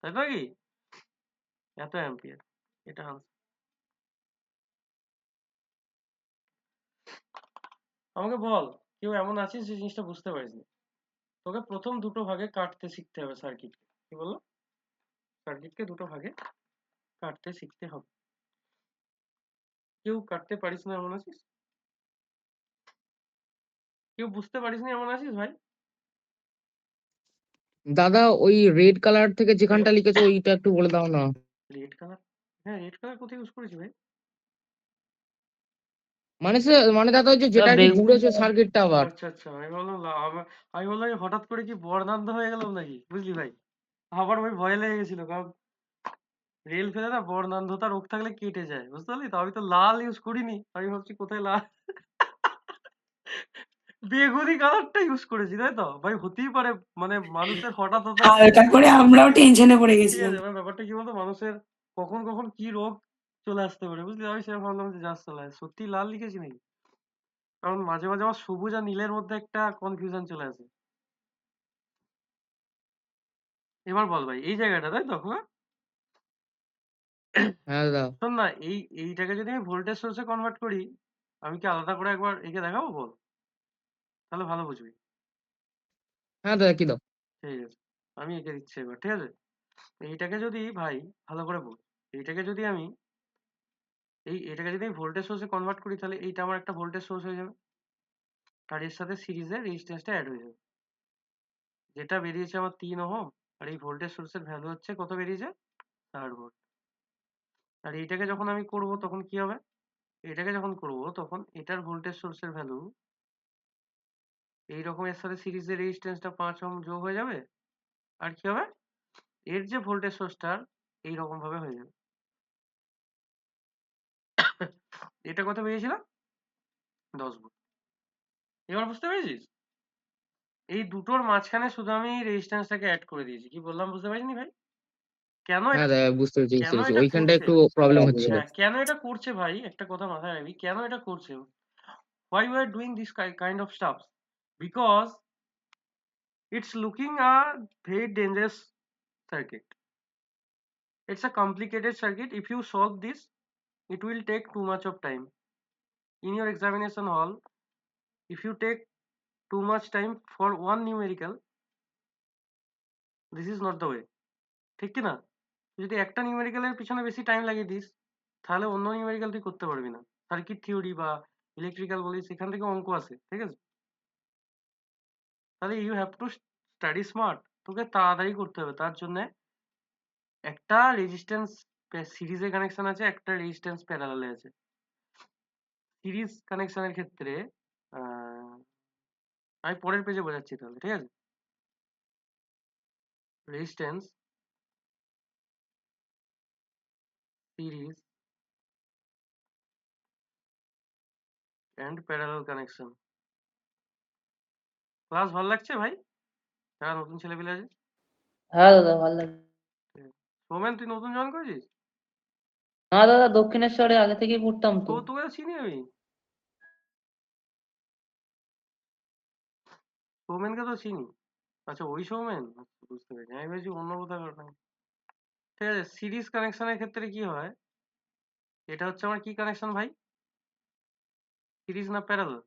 তাই তো কি? এত অ্যাম্পিয়ার, এটা answer। আমাকে বল, কেউ এমন আছিস যে জিনিসটা বুঝতে পারিস না? তোকে প্রথম দুটো ভাগে কাটতে শিখতে হবে সার্কিটকে। কি বললো? সার্কিটকে দুটো ভাগে কাটতে শিখতে হবে। কেউ কাটতে পারিস না এমন আছিস? কেউ বুঝতে পারিস না এমন আছিস ভাই? দাদা ওই রেড কালার থেকে যেখানটা লিখেছে ওইটা একটু বলে দাও না। Red colour? হ্যাঁ, রেড কালার কোথায় ইউজ করেছি ভাই? মানে দাদা ওই যে যেটা আর কি বেগুনি ঘুরেছে সার্কিটটা ও আবার। আচ্ছা আচ্ছা, আমি বললাম এই হঠাৎ করে কি বর্ণান্ধ হয়ে গেলাম নাকি, বুঝলি ভাই? আমার ভাই ভয় লেগে গেছিল, কারণ রেল ফেলে না বর্ণান্ধতা রোগ থাকলে কেটে যায়, বুঝতে পারলি তো? আমি তো লাল ইউজ করিনি, আমি ভাবছি কোথায় লাল, বেগুনি কালারটা ইউজ করেছি, তাই তো ভাই? হতেই পারে, মানে মানুষের হঠাৎ হঠাৎ, হালকা করে আমরাও টেনশনে পড়ে ঠিক গেছিলাম। আছে, এবার ব্যাপারটা কি বলতো, মানুষের কখন কখন কি রোগ চলে আসতে পারে, বুঝলি? আমি সেটা ভাবলাম যে যাস চলে সত্যি লাল লিখেছি নাকি, কারণ মাঝে মাঝে আমার সবুজ আর নীলের মধ্যে একটা কনফিউশন চলে আসে। এবার বল ভাই, এই জায়গাটা তাই তো? হ্যাঁ, হ্যাঁ দাদা। শোন না, এইটাকে যদি আমি ভোল্টেজ সোর্সে কনভার্ট করি, আমি কি আলাদা করে একবার একে দেখাবো বল? তাহলে ভালো বুঝবি। হ্যাঁ দাদা কি দাও। ঠিক আছে, আমি এঁকে দিচ্ছি এবার, ঠিক আছে? এইটাকে যদি ভাই, ভালো করে বল, এইটাকে যদি আমি এটাকে যদি আমি ভোল্টেজ সোর্সে কনভার্ট করি, তাহলে এইটা আমার একটা ভোল্টেজ সোর্স হয়ে যাবে, আর এর সাথে সিরিজে রেজিস্ট্যান্সটা অ্যাড হয়ে যাবে, যেটা বেরিয়েছে আমার 3 ওহম, আর এই ভোল্টেজ সোর্সের ভ্যালু হচ্ছে কত বেরিয়েছে, 3 ভোল্ট। আর এইটাকে যখন আমি করব তখন কি হবে, এটাকে যখন করব তখন এটার ভোল্টেজ সোর্সের ভ্যালু এইরকম, এর সাথে সিরিজের রেজিস্ট্যান্সটা 5 ওহম যোগ হয়ে যাবে, আর কি হবে, এর যে ভোল্টেজ সোর্সটা এইরকম ভাবে হয়ে যাবে। এটা কত বেরিয়েছিল, 10 ভোল্ট। এবার বুঝতে পেরেছিস? এই দুটোর মাঝখানে শুধু আমি রেজিস্ট্যান্সটাকে অ্যাড করে দিয়েছি, কি বললাম বুঝতে পারিসনি ভাই? কেন হ্যাঁ এটা, দাদা বুঝতে পেরেছি কেন এটা ওইখানটা করছে? একটু প্রবলেম হচ্ছিল। হ্যাঁ, কেন এটা করছে ভাই, একটা কথা মাথায় রাখবি, কেন এটা করছে? Why we are doing this kind of stuff? Because it's looking a very dangerous circuit. It's a complicated circuit. If you solve this, it will take too much of time. In your examination hall, if you take too much time for one numerical, this is not the way. ঠিক কি না? তুই যদি একটা নিউমেরিক্যালের পিছনে বেশি time লাগিয়ে this, তাহলে অন্য নিউমেরিক্যাল তুই করতে পারবি না। সার্কিট থিওরি বা ইলেকট্রিক্যাল বলিস, সেখান থেকে অঙ্ক আসে, ঠিক আছে? তাহলে you have to study smart, তোকে তাড়াতাড়ি করতে হবে। তার জন্য একটা রেজিস্ট্যান্স সিরিজে কানেকশন আছে, একটা রেজিস্ট্যান্স প্যারালালে আছে। সিরিজ কানেকশনের ক্ষেত্রে আমি পরের পেজে বোঝাচ্ছি তাহলে, ঠিক আছে? Resistance, series and parallel connection. Class ভালো লাগছে ভাই? যারা নতুন ছেলেপিলে আছে? হ্যাঁ দাদা ভালো লাগে। সৌমেন, তুই নতুন জয়েন করেছিস? না দাদা দক্ষিণেশ্বরে আগে থেকেই পড়তাম তো। তোকে তো চিনি আমি, সৌমেনকে তো চিনি। আচ্ছা, ওই সৌমেন, আচ্ছা, বুঝতে পেরেছি। আমি ভেবেছি অন্য কোথাও ঘটনা। ঠিক আছে, সিরিজ কানেকশনের ক্ষেত্রে কি হয়, এটা হচ্ছে আমার কি কানেকশন ভাই, সিরিজ না প্যারালাল?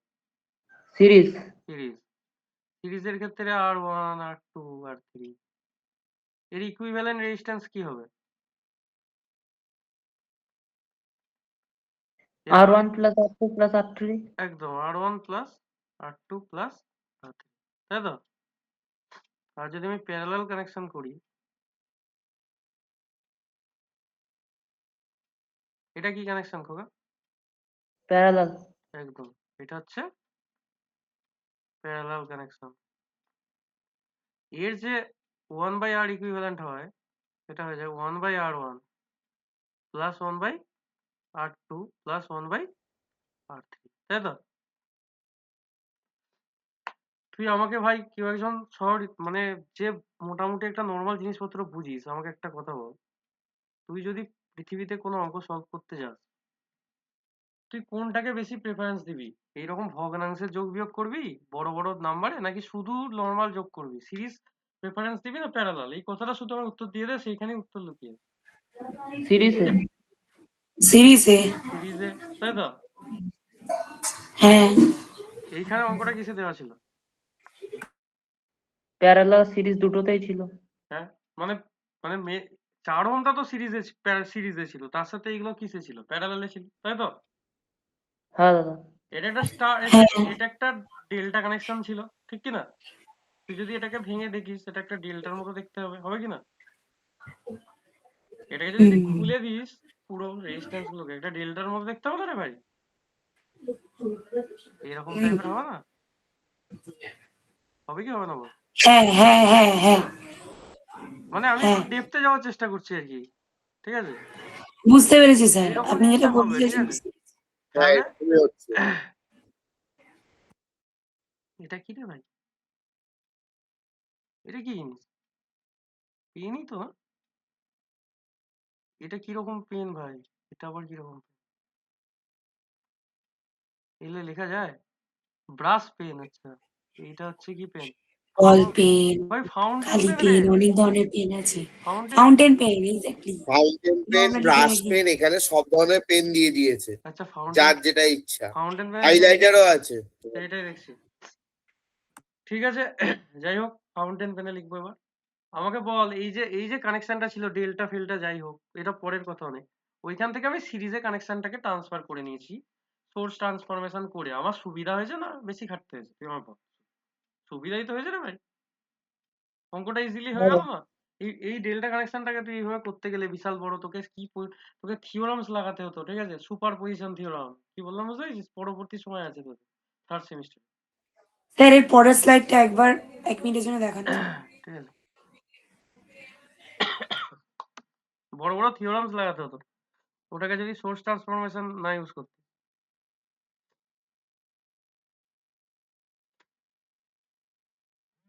সিরিজ। সিরিজ। সিরিজের ক্ষেত্রে R1 R2 R3, এর ইকুইভ্যালেন্ট রেজিস্ট্যান্স কি হবে? R1 plus R2 plus R3। একদম, R1 plus R2 plus R3, তাই তো? আর যদি আমি প্যারালাল কানেকশন করি, এটা কি কানেকশন খোকা? প্যারালাল। একদম, এটা হচ্ছে প্যারালাল কানেকশন। এর যে 1/R ইকুইভ্যালেন্ট হয়, সেটা হয়ে যায় 1/R1 plus 1/R2 plus 1/R3, তাই তো? তুই আমাকে ভাই, কেউ একজন শহর, মানে যে মোটামুটি একটা নর্মাল জিনিসপত্র বুঝিস, আমাকে একটা কথা বল, তুই যদি পৃথিবীতে কোনো অঙ্ক সলভ করতে যাস, তুই কোনটাকে বেশি প্রেফারেন্স দিবি? এইরকম ভগ্নাংশের যোগ বিয়োগ করবি বড় বড় নাম্বারে, নাকি শুধু নর্মাল যোগ করবি? সিরিজ প্রেফারেন্স দিবি না প্যারালাল? এই কথাটা শুধু আমার উত্তর দিয়ে দে, সেইখানে উত্তর লুকিয়ে। সিরিজে। সিরিজে। সিরিজে, তাই তো? হ্যাঁ। এইখানে অঙ্কটা কিসে দেওয়া ছিল? প্যারালাল সিরিজ দুটোতেই ছিল। হ্যাঁ, মানে মানে 4 ওহমটা তো সিরিজে ছিল, তার সাথে এইগুলো কিসে ছিল, প্যারালালে ছিল, তাই তো? হ্যাঁ দাদা। এটা একটা স্টার, হ্যাঁ এটা একটা ডেল্টা কানেকশন ছিল, ঠিক কি না? তুই যদি এটাকে ভেঙে দেখিস, এটা একটা ডেল্টার মতো দেখতে হবে, হবে কি না? এটাকে যদি তুই হুম খুলে দিস, পুরো রেজিস্ট্যান্স গুলোকে, এটা ডেল্টার মতো দেখতে হবে না রে ভাই? এরকম হুম। টাইপের হবে না? হবে কি হবে না বল? হ্যাঁ হ্যাঁ হ্যাঁ হ্যাঁ মানে আমি একটু হ্যাঁ ডেপথে যাওয়ার চেষ্টা করছি আর কি, ঠিক আছে? বুঝতে পেরেছি স্যার, এইরকম আপনি যেটা জিনিসটা বলতে হবে, ঠিক চাইছেন আছে? বুঝতে পেরেছি। হ্যাঁ তাহলে এরকমই হচ্ছে। এটা কি রে ভাই? এটা কি জিনিস? পেনই তো না? এটা কিরকম পেন ভাই? এটা আবার কিরকম? এগুলো লেখা যায়? ব্রাশ পেন, আচ্ছা। এইটা হচ্ছে কি পেন? বল পেন, ভাই ফাউন্টেন খালি পেন রে। পেন, অনেক ধরনের পেন আছে। Fountain pen. Fountain pen exactly. Fountain pen, normally brush যেটা কি পেন, এখানে সব ধরনের পেন দিয়ে দিয়েছে, আচ্ছা ফাউন্টেন, যার যেটা ইচ্ছা। ফাউন্টেন পেন কি? হাইলাইটারও আছে। এইটাই দেখছি। ঠিক আছে, যাই হোক, ফাউন্টেন পেনে লিখবো এবার। আমাকে বল, এই যে কানেকশনটা ছিল ডেল্টা ফেলটা, যাই হোক এটা পরের কথা অনেক। ওইখান থেকে আমি সিরিজে কানেকশনটাকে ট্রান্সফার করে নিয়েছি, সোর্স ট্রান্সফরমেশন করে। আমার সুবিধা হয়েছে না বেশি খাটতে হয়েছে? তুই আমার বল। সুবিধাই তো হয়েছে রে ভাই, অঙ্কটা ইজিলি হয়ে গেল না? এই ডেল্টা কানেকশনটাকে তুই এইভাবে করতে গেলে বিশাল বড়, তোকে তোকে থিওরামস লাগাতে হতো, ঠিক আছে? সুপার পজিশন থিওরাম, কি বললাম বুঝতে পেরেছিস? পরবর্তী সময় আছে তোদের, থার্ড সেমিস্টার। স্যার এর পরের স্লাইডটা একবার 1 মিনিটের জন্য দেখান তো। ঠিক আছে, বড় বড় থিওরামস লাগাতে হতো ওটাকে যদি সোর্স ট্রান্সফরমেশন না ইউজ করতে।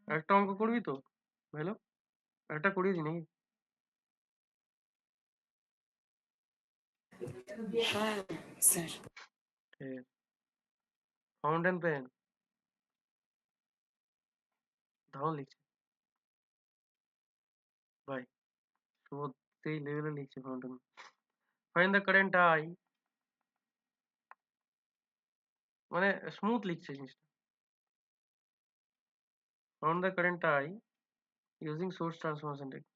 একটা অঙ্ক করবি তো হ্যালো? একটা করিয়েছি নাকি? হ্যাঁ স্যার। ঠিক আছে, ফাউন্টেন পেন দারুণ লিখছে ভাই, শুভ সেই লেভেলে লিখছে fountain. Find the current I, মানে স্মুথ লিখছে জিনিসটা। Found the current I using source transformation technique.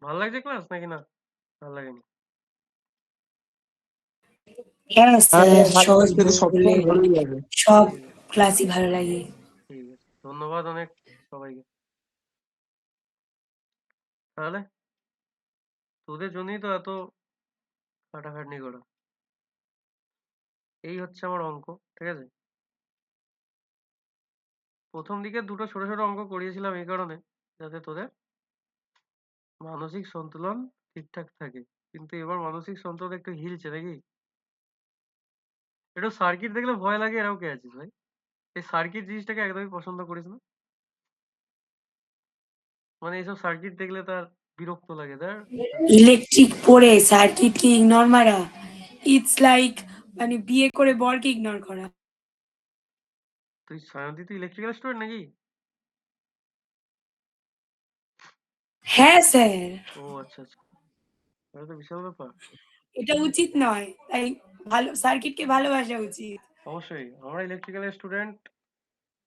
ভালো লাগছে ক্লাস নাকি না? ভালো লাগেনি? হ্যাঁ হ্যাঁ স্যার, ভালো সহজ লাগছে তো, বললে সবসময় ভালোই লাগে। সব ঠিক আছে, ক্লাসই ভালো লাগে। ঠিক আছে, ধন্যবাদ অনেক সবাইকে। তাহলে তোদের জন্যই তো এত খাটাখাটনি করা। এই হচ্ছে আমার অঙ্ক, ঠিক আছে? প্রথম দিকে দুটো ছোট ছোট অঙ্ক করিয়েছিলাম এই কারণে, যাতে তোদের মানসিক সন্তুলন ঠিকঠাক থাকে। কিন্তু এবার মানসিক সন্তুলন একটু হিলছে নাকি? একটু সার্কিট দেখলে ভয় লাগে, এরাও কে আছিস ভাই? এই সার্কিট জিনিসটাকে একদমই পছন্দ করিস না, মানে এইসব সার্কিট দেখলে তার বিরক্ত লাগে তার। ইলেকট্রিক পড়ে সার্কিটকে ইগনোর মারা, ইটস লাইক মানে বিয়ে করে বরকে ইগনোর করা। তুই সায়ন্তি, তুই ইলেকট্রিক্যাল স্টুডেন্ট নাকি? হ্যাঁ স্যার, ও আচ্ছা আচ্ছা, তাহলে তো বিশাল ব্যাপার। এটা উচিত নয়, তাই ভালো সার্কিটকে ভালোবাসা উচিত। অবশ্যই আমরা ইলেকট্রিক্যাল স্টুডেন্ট,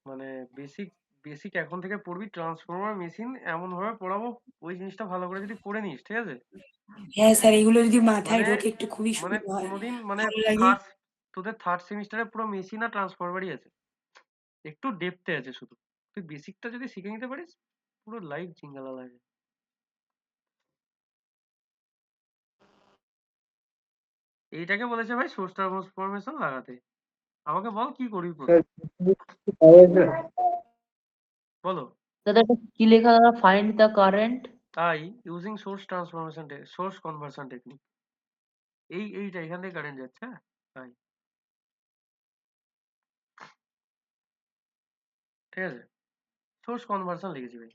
মানে বেসিক বেসিক এখন থেকে পড়বি, ট্রান্সফরমার মেশিন এমন ভাবে পড়াবো, ওই জিনিসটা ভালো করে যদি পড়ে নিস, ঠিক আছে? হ্যাঁ স্যার, এগুলো যদি মাথায় মানে ঢোকে একটু খুবই মানে সুবিধা হয়, কোনোদিন মানে ভালো লাগে। থার্ড, তোদের থার্ড সেমিস্টারে পুরো মেশিন আর ট্রান্সফরমারই আছে, একটু ডেপথে আছে শুধু। তুই বেসিকটা যদি শিখে নিতে পারিস, পুরো লাইফ জিঙ্গালা লাগে। এইটাকে বলেছে ভাই সোর্স ট্রান্সফরমেশন লাগাতে। আমাকে বল কি করবি প্রথম, বলো। দাদা এটা কি লেখা দাদা? Find the current. তাই using source transformation source conversion technique, এইটা এখান থেকে কারেন্ট যাচ্ছে, হ্যাঁ তাই, ঠিক আছে? সোর্স কনভার্সন লিখেছি ভাই,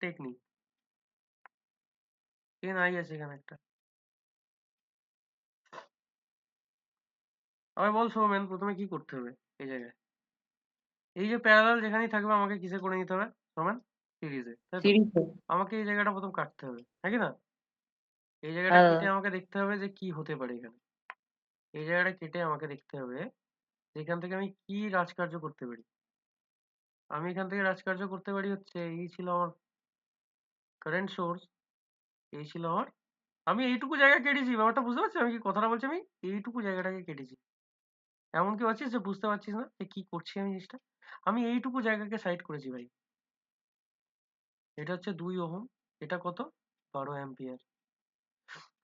টেকনিক, এন আই আছে এখানে একটা। আমি বল সৌমেন, প্রথমে কি করতে হবে এই জায়গায়? এই যে প্যারালাল যেখানেই থাকবে আমাকে কিসে করে নিতে হবে সৌমেন? সিরিজে, তাই তো? সিরিজে। আমাকে এই জায়গাটা প্রথম কাটতে হবে, নাকি না? এই জায়গাটা হ্যাঁ কেটে দাদা। আমাকে দেখতে হবে যে কি হতে পারে এখানে। এই জায়গাটা কেটে আমাকে দেখতে হবে এখান থেকে আমি কি রাজকার্য করতে পারি? আমি এখান থেকে রাজকার্য করতে পারি হচ্ছে, এই ছিল আমার কারেন্ট সোর্স, এই ছিল আমার, আমি এইটুকু জায়গা কেটেছি, ব্যাপারটা বুঝতে পারছি আমি কি কথাটা বলছি, আমি এইটুকু জায়গাটাকে কেটেছি। এমন কি আছিস যে বুঝতে পারছিস না যে কি করছি আমি জিনিসটা? আমি এইটুকু জায়গাকে সাইড করেছি ভাই। এটা হচ্ছে 2 ওহম, এটা কত? 12 অ্যাম্পিয়ার।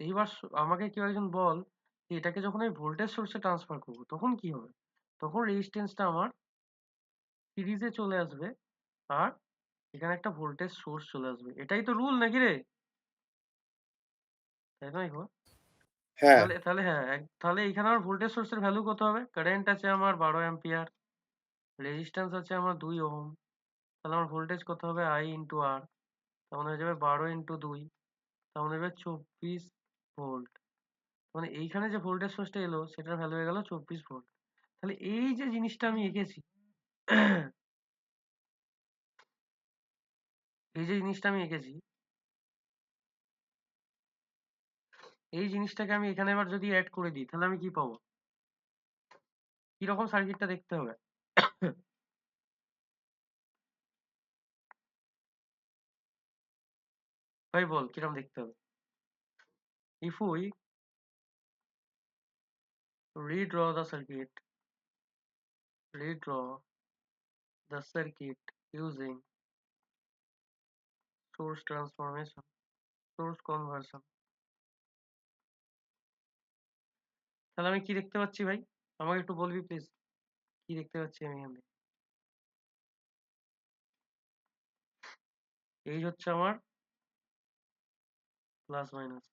এইবার আমাকে কেউ একজন বল যে এটাকে যখন আমি ভোল্টেজ সোর্সে ট্রান্সফার করবো তখন কি হবে? তখন রেজিস্ট্যান্সটা আমার সিরিজে চলে আসবে, আর এখানে একটা ভোল্টেজ সোর্স চলে আসবে। এটাই তো রুল নাকি রে? তাই নয় গো? হ্যাঁ, তাহলে তাহলে হ্যাঁ, তাহলে এখানে আমার ভোল্টেজ সোর্সের ভ্যালু কত হবে? কারেন্ট আছে আমার 12 অ্যাম্পিয়ার, রেজিস্ট্যান্স আছে আমার 2 ওহম, তাহলে আমার ভোল্টেজ কত হবে? I ইন্টু আর, তখন হয়ে যাবে 12 ইন্টু 2, তখন হয়ে যাবে 24 ভোল্ট। মানে এইখানে যে ভোল্টেজ সোর্সটা এলো সেটার ভ্যালু হয়ে গেল 24 ভোল্ট। তাহলে এই যে জিনিসটা আমি এঁকেছি, এই যে জিনিসটা আমি এঁকেছি, এই জিনিসটাকে আমি এখানে এবার যদি অ্যাড করে দিই তাহলে আমি কি পাবো? কিরকম সার্কিটটা দেখতে হবে? ভাই বল কিরকম দেখতে হবে? If we redraw the circuit, redraw the circuit using source transformation, source conversion, তাহলে আমি কি দেখতে পাচ্ছি ভাই? আমাকে একটু বলবি প্লিজ, কি দেখতে পাচ্ছি আমি এখানে? এই হচ্ছে আমার প্লাস মাইনাস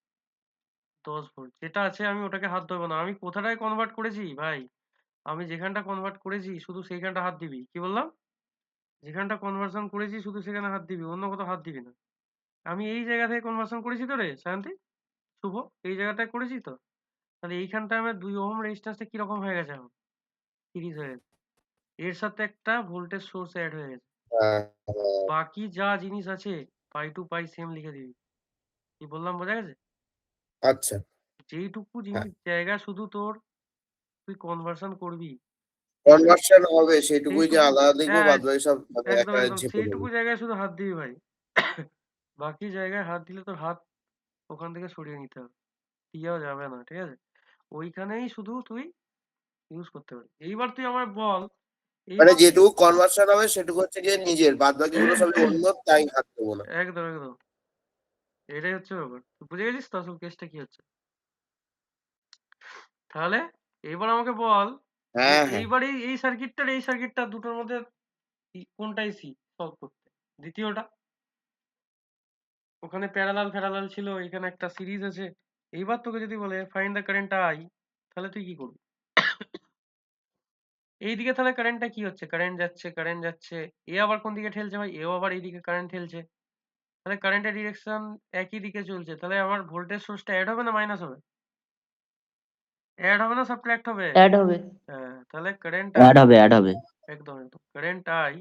10 ভোল্ট যেটা আছে, আমি ওটাকে হাত দেবো না। আমি কোথাটায় কনভার্ট করেছি ভাই? আমি যেখানটা কনভার্ট করেছি শুধু সেইখানটা হাত দিবি। কি বললাম? যেখানটা কনভার্সন করেছি শুধু সেখানে হাত দিবি, অন্য কোথাও হাত দিবি না। আমি এই জায়গা থেকে কনভার্সন করেছি তো রে শান্তি, শুভ, এই জায়গাটায় করেছি তো। তাহলে এইখানটা আমার 2 ওহম রেজিস্ট্যান্সটা কিরকম হয়ে গেছে এখন? সিরিজ হয়ে গেছে, এর সাথে একটা ভোল্টেজ সোর্স অ্যাড হয়ে গেছে। হ্যাঁ, বাকি যা জিনিস আছে পাই টু পাই সেম লিখে দিবি। কি বললাম বোঝা গেছে? আচ্ছা, যেইটুকু হ্যাঁ, জিনিস জায়গা শুধু তোর তুই কনভার্সন করবি, কনভার্সন হবে সেটুকুই যে সেইটুকু, আলাদা লিখবো, হ্যাঁ, বাদ বাকি সব মানে একদম একটা একদম ঝেপে দেবো। সেইটুকু জায়গায় শুধু হাত দিবি ভাই। বাকি জায়গায় হাত দিলে তোর হাত ওখান থেকে সরিয়ে নিতে হবে, দিয়েও যাবে না, ঠিক আছে? ওইখানেই শুধু তুই ইউজ করতে পারবি। এইবার তুই আমায় বল, মানে এইবার তুই যেটুকু কনভার্সন হবে সেটুকু হচ্ছে গিয়ে নিজের, বাদ বাকি গুলো সব অন্য, তাই হাত দেবো না। একদম একদম, এটাই হচ্ছে ব্যাপার। তুই বুঝে গেছিস তো আসল কেসটা কি হচ্ছে? তাহলে এইবার আমাকে বল যে হ্যাঁ, হ্যাঁ, এইবার এই সার্কিটটার এই সার্কিটটা দুটোর মধ্যে কোনটা ইসি সলভ করতে? দ্বিতীয়টা। ওখানে প্যারালাল ফ্যারালাল ছিল, এখানে একটা সিরিজ আছে। এইবার তোকে যদি বলে ফাইন্ড দ্য কারেন্ট আই, তাহলে তুই কি করবি? এইদিকে তাহলে কারেন্টটা কি হচ্ছে? কারেন্ট যাচ্ছে, কারেন্ট যাচ্ছে, এ আবার কোন দিকে ঠেলছে ভাই? এও আবার এইদিকে কারেন্ট ঠেলছে। তাহলে কারেন্টের ডিরেকশন একই দিকে চলছে। তাহলে আমার ভোল্টেজ সোর্সটা অ্যাড হবে না মাইনাস হবে? অ্যাড হবে না সাবট্রাক্ট হবে? অ্যাড হবে। হ্যাঁ, তাহলে কারেন্ট অ্যাড আই, হবে, অ্যাড হবে। একদম একদম কারেন্ট আই।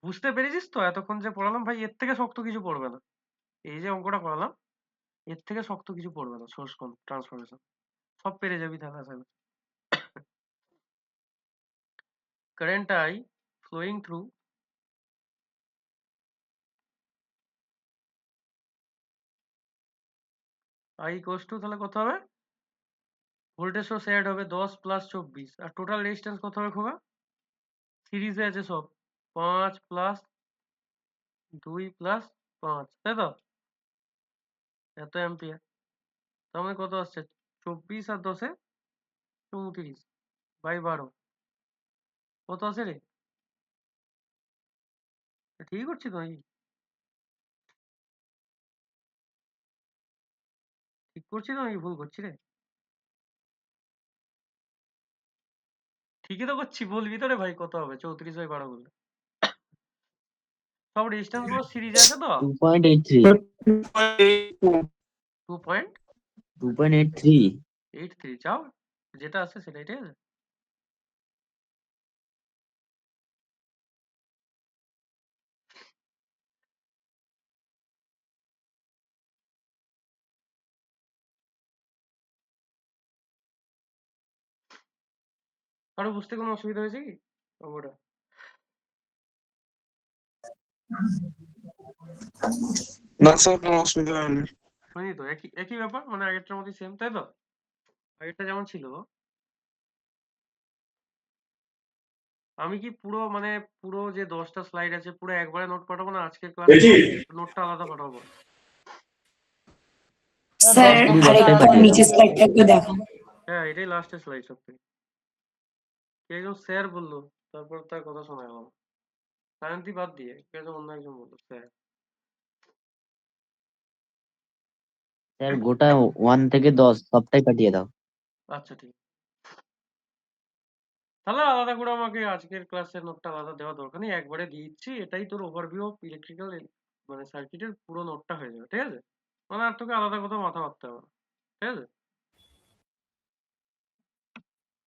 বুঝতে পেরেছিস তো? এতক্ষণ যে পড়ালাম ভাই, এর থেকে শক্ত কিছু পড়বে না। এই যে অঙ্কটা করালাম, এর থেকে শক্ত কিছু পড়বে না। সোর্স ট্রান্সফরমেশন সব পেরে যাবি তাহলে আশা করি। Current I flowing through I equals to, তাহলে কত হবে? ভোল্টেজ সোর্স অ্যাড হবে 10 প্লাস 24, আর টোটাল রেজিস্ট্যান্স কত হবে খোকা? সিরিজে আছে সব, 5 প্লাস 2 প্লাস 5, তাই তো? এত অ্যাম্পিয়ার। তার মানে কত আসছে? 24 আর 10 এ 34 বাই 12, কত আছে রে? ঠিক করছি তো নাকি? ঠিক করছি তো নাকি ভুল করছি রে? ঠিকই তো করছি, বলবি তো রে ভাই কত হবে 34 বাই 12 বললে? সব রেজিস্ট্যান্স গুলো সিরিজে আছে তো? 2.83। 2.83 2.83। যাও, যেটা আছে সেটাই, ঠিক আছে। কারো বুঝতে কোনো অসুবিধা হয়েছে কি ওটা? না স্যার কোনো অসুবিধা হয়নি। হয়নি তো? একই একই ব্যাপার, মানে আগেরটার মতোই সেম, তাই তো? আগেরটা যেমন ছিল, আমি কি পুরো মানে পুরো যে 10টা স্লাইড আছে পুরো একবারে নোট পাঠাবো, না আজকের ক্লাসে নোটটা আলাদা পাঠাবো? স্যার শুধু 10টাই আরেকবার পাঠিয়ে দাও। নিচের স্লাইডটা একটু দেখান। হ্যাঁ, এটাই লাস্টের স্লাইড সব থেকে। কে একজন স্যার বললো, তারপর তার কথা শোনা গেল না। সায়ন্তী বাদ দিয়ে কে একজন অন্য একজন বললো স্যার। স্যার গোটা 1 থেকে 10 সবটাই পাঠিয়ে দাও। আচ্ছা ঠিক আছে। তাহলে আলাদা করে আমাকে আজকের ক্লাসের নোটটা আলাদা দেওয়া দরকার নেই, একবারে দিয়ে দিচ্ছি। এটাই তোর ওভারভিউ অফ ইলেকট্রিক্যাল মানে সার্কিটের পুরো নোটটা হয়ে যাবে, ঠিক আছে? মানে আর তোকে আলাদা কোথাও মাথা মারতে হবে না, ঠিক আছে?